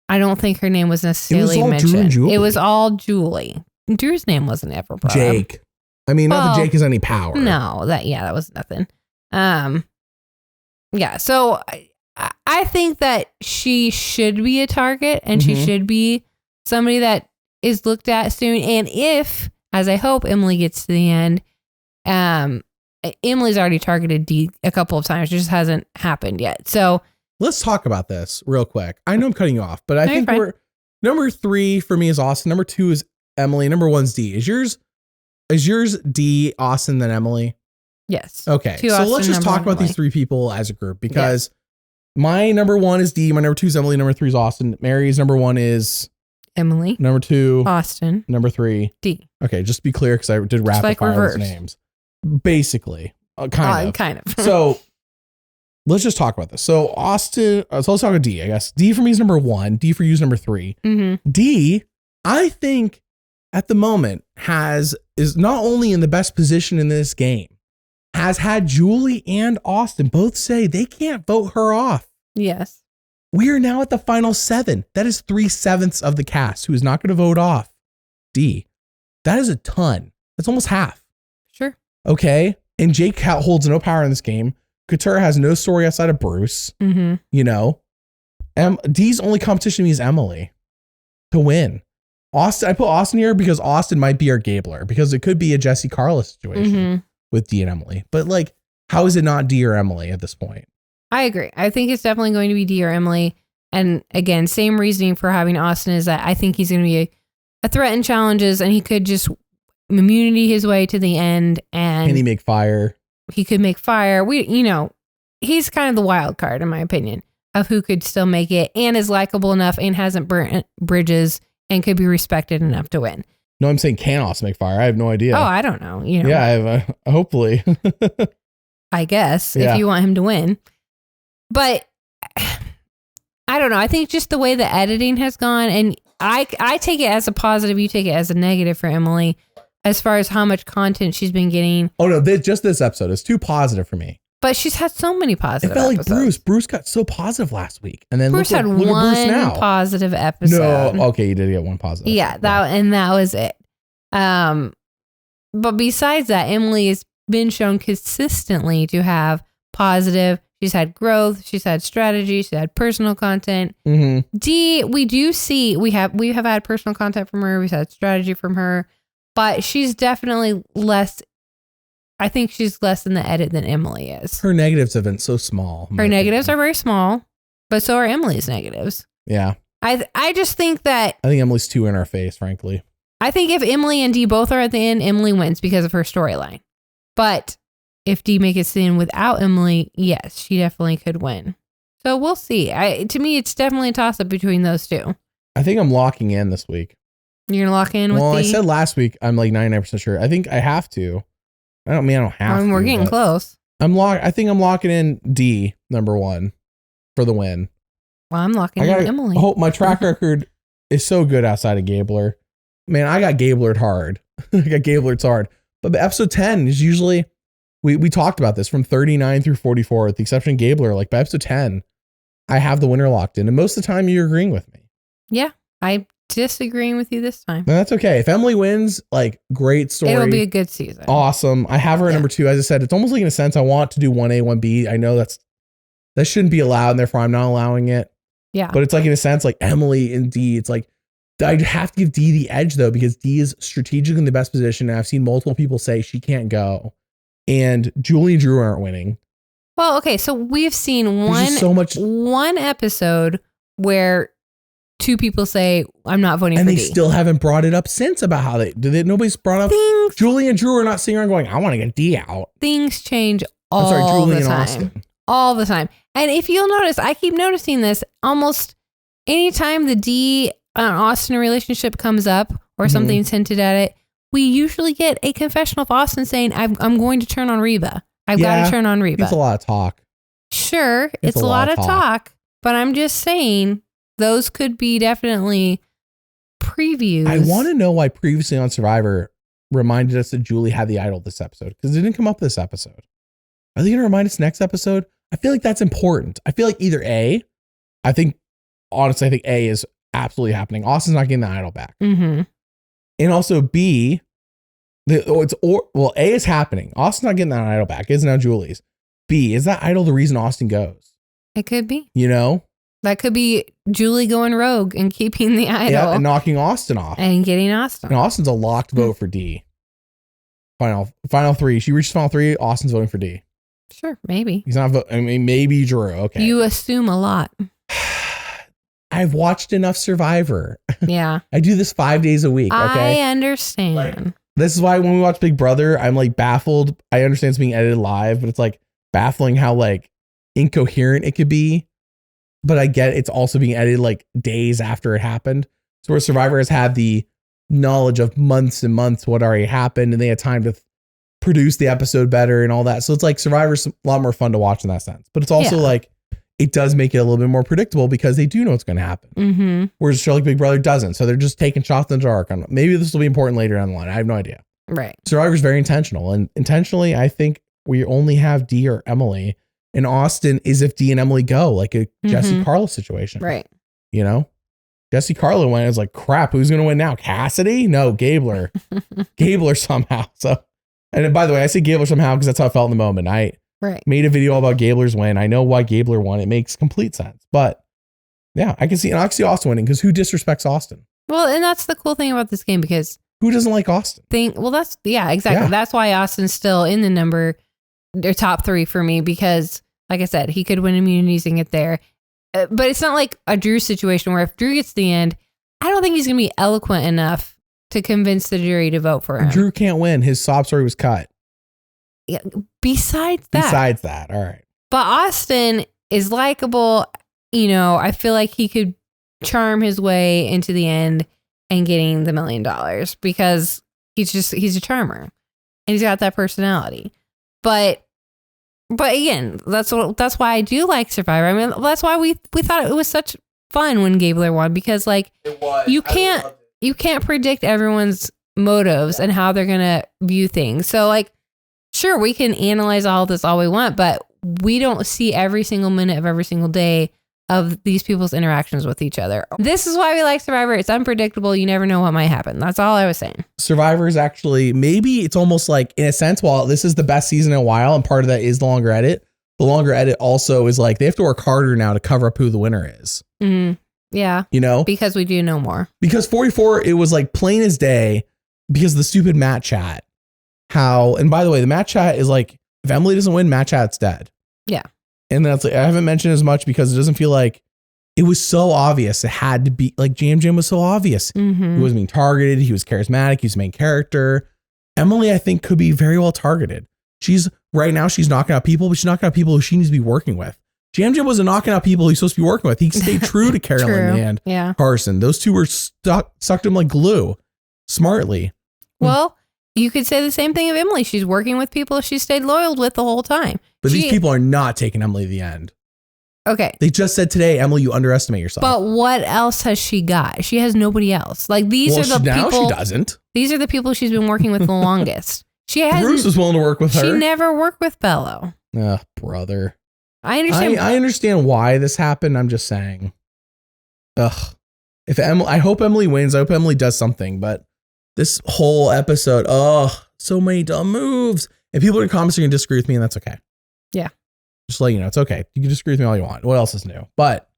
I don't think her name was necessarily mentioned. Drew and Julie. It was all Julie. Drew's name wasn't ever brought Jake. up. I mean, not that Jake has any power. No, that was nothing. Yeah, so I think that she should be a target and she should be somebody that is looked at soon. And if, as I hope, Emily gets to the end, Emily's already targeted D a couple of times. It just hasn't happened yet. So let's talk about this real quick. I know I'm cutting you off, but I think we're number 3 for me is Austin. Number 2 is Emily. Number 1's D. Is yours D, Austin, then Emily? Yes. Okay. So let's just talk about these 3 people as a group, because my number 1 is D. My number 2 is Emily. Number 3 is Austin. Mary's number 1 is Emily. Number 2, Austin. Number 3, D. Okay. Just to be clear, because I did rapid fire those names. Basically. Kind of. So let's just talk about this. So Austin, so let's talk about D, I guess. D for me is number 1. D for you is number 3. Mm-hmm. D, I think at the moment is not only in the best position in this game, has had Julie and Austin both say they can't vote her off. Yes. We are now at the final 7. That is 3/7 of the cast who is not going to vote off D. That is a ton. That's almost half. Sure. Okay. And Jake holds no power in this game. Katura has no story outside of Bruce. Mm-hmm. D's only competition is Emily to win. Austin, I put Austin here because Austin might be our Gabler, because it could be a Jesse Carla situation with Dee and Emily. But like, how is it not Dee or Emily at this point? I agree. I think it's definitely going to be Dee or Emily. And again, same reasoning for having Austin is that I think he's going to be a threat in challenges, and he could just immunity his way to the end. And Can he make fire? He could make fire. He's kind of the wild card, in my opinion, of who could still make it and is likable enough and hasn't burnt bridges and could be respected enough to win. No, I'm saying can Austin make fire? I have no idea. Oh, I don't know. Yeah, I have. Hopefully. I guess if you want him to win. But I don't know. I think just the way the editing has gone, and I take it as a positive. You take it as a negative for Emily as far as how much content she's been getting. Oh, no, just this episode is too positive for me. But she's had so many positive episodes. It felt like episodes. Bruce got so positive last week. And then Bruce look had at Bruce now. positive episode. No, okay, you did get one positive. Yeah, that was it. But besides that, Emily has been shown consistently to have positive. She's had growth. She's had strategy. She's had personal content. Dee, we have had personal content from her. We've had strategy from her, but she's definitely less. I think she's less in the edit than Emily is. Her negatives have been so small. Her negatives are very small, but so are Emily's negatives. Yeah. I just think that. I think Emily's too in our face, frankly. I think if Emily and Dee both are at the end, Emily wins because of her storyline. But if Dee makes it in without Emily, yes, she definitely could win. So we'll see. To me, it's definitely a toss-up between those two. I think I'm locking in this week. You're going to lock in with Dee? Well, I said last week, I'm like 99% sure. I think I have to. I don't have to. We're getting close. I think I'm locking in Dee, number one, for the win. Well, I'm locking in Emily. I hope my track record is so good outside of Gabler. Man, I got Gablered hard. I got Gablered hard. But episode 10 is usually, we talked about this, from 39 through 44, with the exception of Gabler. Like by episode 10, I have the winner locked in. And most of the time you're agreeing with me. Yeah, I'm disagreeing with you this time. No, that's okay. If Emily wins, like, great story. It'll be a good season. Awesome. I have her at number 2. As I said, it's almost like in a sense I want to do 1A, 1B. I know that shouldn't be allowed, and therefore I'm not allowing it. Yeah. But it's like in a sense like Emily and Dee. It's like I have to give Dee the edge though, because Dee is strategically in the best position. And I've seen multiple people say she can't go. And Julie and Drew aren't winning. Well, okay, so we've seen one episode where two people say, I'm not voting for Dee. And they still haven't brought it up since about how nobody's brought up. Julie and Drew are not sitting around going, I want to get Dee out. Things change all the time. Julie and Austin. All the time. And if you'll notice, I keep noticing this almost anytime the Dee Austin relationship comes up or something's hinted at it, we usually get a confessional of Austin saying, I'm going to turn on Reba. I've got to turn on Reba. It's a lot of talk. Sure, it's a lot of talk, but I'm just saying those could be definitely previews. I want to know why previously on Survivor reminded us that Julie had the idol this episode, because it didn't come up this episode. Are they going to remind us next episode? I feel like that's important. I feel like either A, honestly, I think A is absolutely happening. Austin's not getting the idol back. And also B, A is happening. Austin's not getting that idol back. It's now Julie's. B, is that idol the reason Austin goes? It could be. You know? That could be Julie going rogue and keeping the idol. Yeah, and knocking Austin off. And getting Austin. And Austin's a locked vote for D. Final 3. She reaches final 3. Austin's voting for D. Sure, maybe. He's not voting. I mean, maybe Drew. Okay. You assume a lot. I've watched enough Survivor. Yeah. I do this 5 days a week. Okay. I understand. Like, this is why when we watch Big Brother, I'm like baffled. I understand it's being edited live, but it's like baffling how like incoherent it could be. But I get it's also being edited like days after it happened. So where Survivor has had the knowledge of months and months what already happened, and they had time to produce the episode better and all that. So it's like Survivor's a lot more fun to watch in that sense. But it's also like it does make it a little bit more predictable because they do know what's going to happen. Whereas a show like Big Brother doesn't. So they're just taking shots in the dark. Maybe this will be important later down the line. I have no idea. Right. Survivor's very intentional. And intentionally, I think we only have Dee or Emily. And Austin is if Dee and Emily go, like a Jesse Carla situation. Right. You know? Jesse Carla went, it's like, crap, who's going to win now? Cassidy? No, Gabler. Gabler somehow. So, and by the way, I say Gabler somehow because that's how I felt in the moment. I made a video about Gabler's win. I know why Gabler won. It makes complete sense. But yeah, I can see Austin winning because who disrespects Austin? Well, and that's the cool thing about this game because who doesn't like Austin? Exactly. Yeah. That's why Austin's still in their top 3 for me because, like I said, he could win immunities and get there. But it's not like a Drew situation where if Drew gets to the end, I don't think he's going to be eloquent enough to convince the jury to vote for him. Drew can't win. His sob story was cut. Yeah, besides that. All right. But Austin is likable. You know, I feel like he could charm his way into the end and getting the $1 million because he's a charmer and he's got that personality. But again, that's why I do like Survivor. I mean, that's why we thought it was such fun when Gabler won because like you can't predict everyone's motives and how they're gonna view things. So like, sure, we can analyze all this all we want, but we don't see every single minute of every single day of these people's interactions with each other. This is why we like Survivor. It's unpredictable. You never know what might happen. That's all I was saying. Survivor is actually, maybe it's almost like, in a sense, while this is the best season in a while, and part of that is the longer edit also is like, they have to work harder now to cover up who the winner is. Mm-hmm. Yeah. You know? Because we do know more. Because 44, it was like plain as day because of the stupid Matt chat. And by the way, the Matt chat is like, if Emily doesn't win, Matt chat's dead. Yeah. And that's like, I haven't mentioned as much because it doesn't feel like it was so obvious. It had to be like Jam was so obvious. Mm-hmm. He wasn't being targeted. He was charismatic. He's the main character. Emily, I think, could be very well targeted. Right now she's knocking out people, but she's knocking out people who she needs to be working with. Jam wasn't knocking out people he's supposed to be working with. He stayed true to Carolyn and Carson. Those two were sucked him like glue smartly. Well, you could say the same thing of Emily. She's working with people she stayed loyal with the whole time. But these people are not taking Emily to the end. Okay. They just said today, Emily, you underestimate yourself. But what else has she got? She has nobody else. Like these are the people. Now she doesn't. These are the people she's been working with the longest. Bruce was willing to work with her. She never worked with Bello. Brother. I understand. I understand why this happened. I'm just saying. Ugh. I hope Emily wins. I hope Emily does something. But this whole episode, so many dumb moves. And people in the comments are going to disagree with me, and that's okay. Yeah. Just let you know, it's okay. You can disagree with me all you want. What else is new? But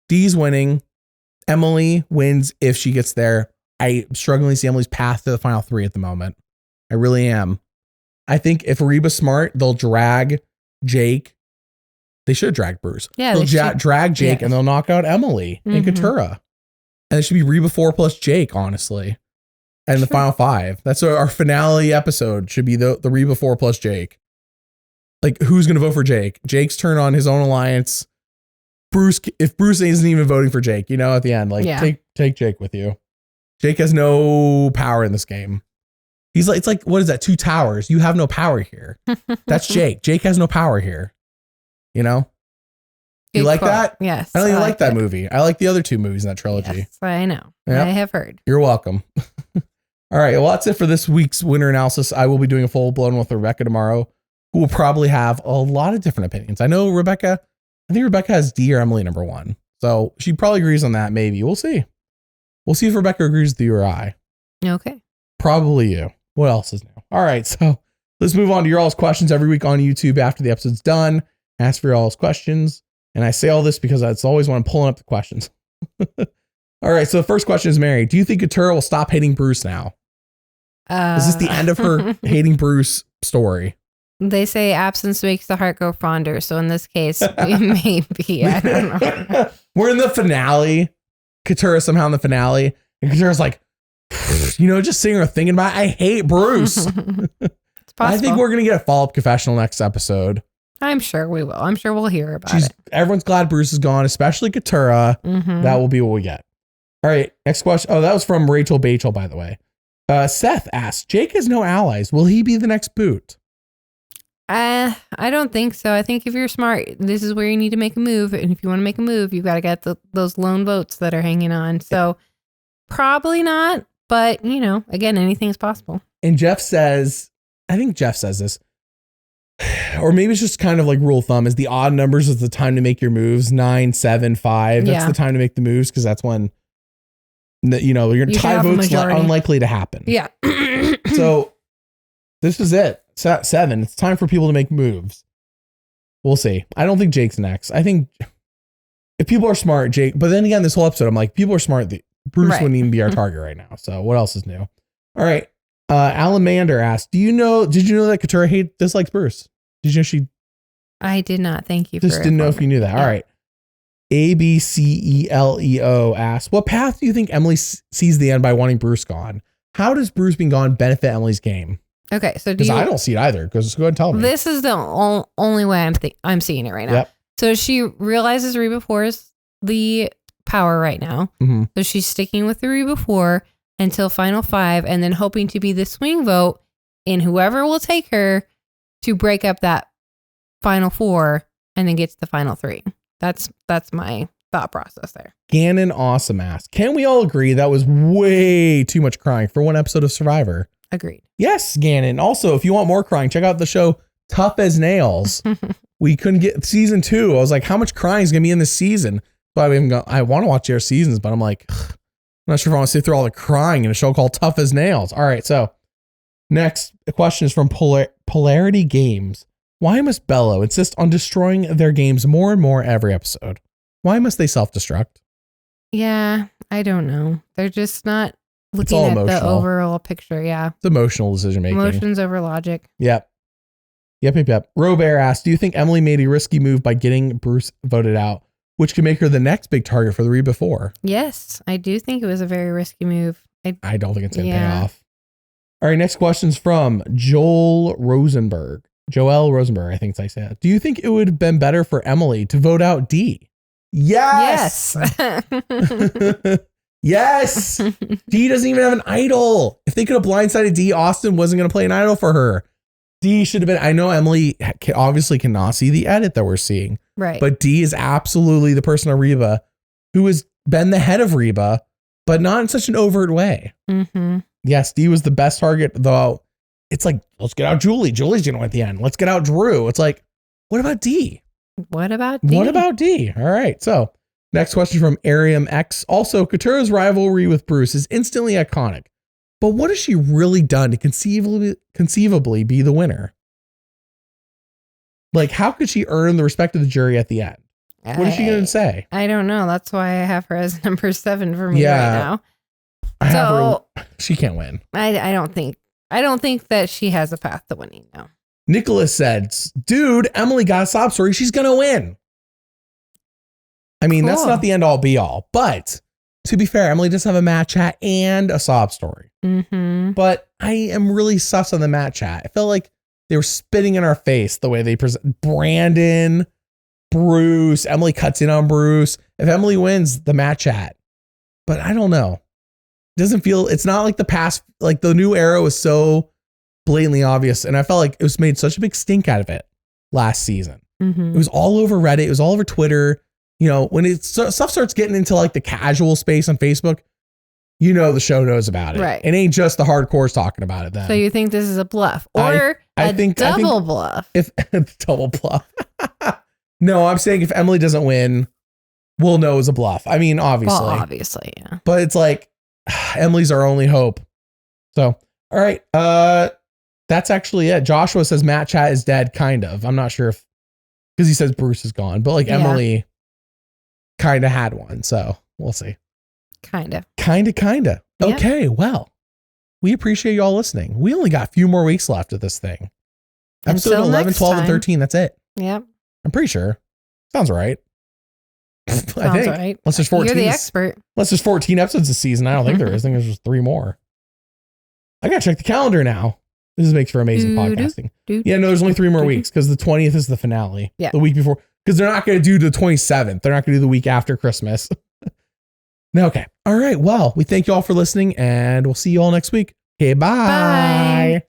Dee's winning. Emily wins if she gets there. I'm struggling to see Emily's path to the final 3 at the moment. I really am. I think if Reba's smart, they'll drag Jake. They should drag Bruce. Yeah, they'll drag Jake and they'll knock out Emily and Katura. And it should be Reba 4 plus Jake, honestly. And the final 5. That's our finale episode should be the Reba 4 plus Jake. Like, who's going to vote for Jake? Jake's turn on his own alliance. If Bruce isn't even voting for Jake, at the end, take Jake with you. Jake has no power in this game. It's like, what is that? 2 towers. You have no power here. That's Jake. Jake has no power here. You like that? Yes. I don't even like that movie. I like the other 2 movies in that trilogy. Yes, I know. Yep. I have heard. You're welcome. All right. Well, that's it for this week's winner analysis. I will be doing a full blown with Rebecca tomorrow, who will probably have a lot of different opinions. I think Rebecca has D or Emily number 1. So she probably agrees on that. Maybe. We'll see. We'll see if Rebecca agrees with you or I. Okay. Probably you. What else is new? All right. So let's move on to your all's questions every week on YouTube after the episode's done. Ask for your all's questions. And I say all this because it's always when I'm pulling up the questions. All right. So the first question is, Mary, do you think Katura will stop hating Bruce now? Is this the end of her hating Bruce story? They say absence makes the heart go fonder. So in this case, maybe. I don't know. We're in the finale. Katura somehow in the finale. And Katura's like, just sitting there thinking about it. I hate Bruce. It's possible. I think we're going to get a follow-up confessional next episode. I'm sure we will. I'm sure we'll hear about it. Everyone's glad Bruce is gone, especially Katura. Mm-hmm. That will be what we get. All right. Next question. Oh, that was from Rachel Bachel, by the way. Seth asks, Jake has no allies. Will he be the next boot? I don't think so. I think if you're smart, this is where you need to make a move. And if you want to make a move, you've got to get those lone votes that are hanging on. So probably not. But, again, anything's possible. And I think Jeff says this, or maybe it's just kind of like rule of thumb, is the odd numbers is the time to make your moves. 9, 7, 5. That's the time to make the moves because that's when, your tie vote's unlikely to happen. Yeah. So this is it. 7. It's time for people to make moves. We'll see. I don't think Jake's next. I think if people are smart, Jake, but then again, this whole episode, I'm like, people are smart. Bruce Right. wouldn't even be our target right now. So what else is new? All right. Alamander asked, did you know that Katurah dislikes Bruce? Did you know she I did not. Thank you. just for didn't know if you informing. knew that? Yeah. All right. ABCELEO asked, what path do you think Emily sees the end by wanting Bruce gone? How does Bruce being gone benefit Emily's game? Okay, so Because I don't see it either. Because go ahead and tell me. This is the only way I'm seeing it right now. Yep. So she realizes Reba 4 is the power right now. Mm-hmm. So she's sticking with the Reba 4 until final 5, and then hoping to be the swing vote in whoever will take her to break up that final 4 and then get to the final 3. That's my thought process there. Gannon Awesome asked, can we all agree that was way too much crying for one episode of Survivor? Agreed. Yes, Gannon. Also, if you want more crying, check out the show Tough as Nails. We couldn't get season 2. I was like, how much crying is going to be in this season? So I want to watch their seasons, but I'm like, I'm not sure if I want to sit through all the crying in a show called Tough as Nails. All right. So next question is from Polarity Games. Why must Bello insist on destroying their games more and more every episode? Why must they self-destruct? Yeah, I don't know. They're just not looking all at the emotional. overall picture. Yeah. It's emotional decision making. Emotions over logic. Yep. Robert asked, do you think Emily made a risky move by getting Bruce voted out, which could make her the next big target for the Reba 4? Yes, I do think it was a very risky move. I don't think it's going to pay Yeah. off. All right, next question's from Joel Rosenberg, I think it's how you say it. Do you think it would have been better for Emily to vote out D? Yes. Yes. D doesn't even have an idol. If they could have blindsided D, Austin wasn't going to play an idol for her. D should have been. I know Emily obviously cannot see the edit that we're seeing, Right. but D is absolutely the person of Reba who has been the head of Reba, but not in such an overt way. Mm-hmm. Yes, D was the best target, though. It's like, let's get out Julie. Julie's going to win at the end. Let's get out Drew. It's like, what about D? What about D? What about D? All right. So next question from Arium X. Also, Katurah's rivalry with Bruce is instantly iconic. But what has she really done to conceivably be the winner? Like, how could she earn the respect of the jury at the end? What is she going to say? I don't know. That's why I have her as number 7 for me Yeah. right now. She can't win. I don't think that she has a path to winning. No. Nicholas said, dude, Emily got a sob story. She's going to win. I mean, that's Cool. not the end all be all. But to be fair, Emily does have a Matt chat and a sob story. Mm-hmm. But I am really sus on the Matt chat. I felt like they were spitting in our face the way they present Brandon, Bruce. Emily cuts in on Bruce. If Emily wins, the Matt chat. But I don't know. Doesn't feel, it's not like the past, like the new era was so blatantly obvious. And I felt like it was made such a big stink out of it last season. Mm-hmm. It was all over Reddit. It was all over Twitter. You know, when stuff starts getting into like the casual space on Facebook, you know, the show knows about it. Right. It ain't just the hardcores talking about it then. So you think this is a bluff or I think double bluff? If double bluff. No, I'm saying if Emily doesn't win, we'll know it's a bluff. I mean, obviously. Well, obviously, yeah. But it's like Emily's our only hope. So, all right. That's actually it. Joshua says Matt chat is dead, kind of. I'm not sure if, because he says Bruce is gone, but like Emily kind of had one. So we'll see. Kind of. Yeah. Okay. Well, we appreciate y'all listening. We only got a few more weeks left of this thing. Episode Until 11, next 12, and time. 13. That's it. Yep. I'm pretty sure. Sounds right. Sounds I think. right. Unless there's 14. You're the expert. Unless there's 14 episodes this season. I don't think there is. I think there's just 3 more. I gotta check the calendar now. This makes for amazing podcasting. Yeah, no, there's only 3 more weeks because the 20th is the finale. Yeah. The week before. Because they're not going to do the 27th. They're not going to do the week after Christmas. No, okay. All right. Well, we thank you all for listening and we'll see you all next week. Okay, bye. Bye.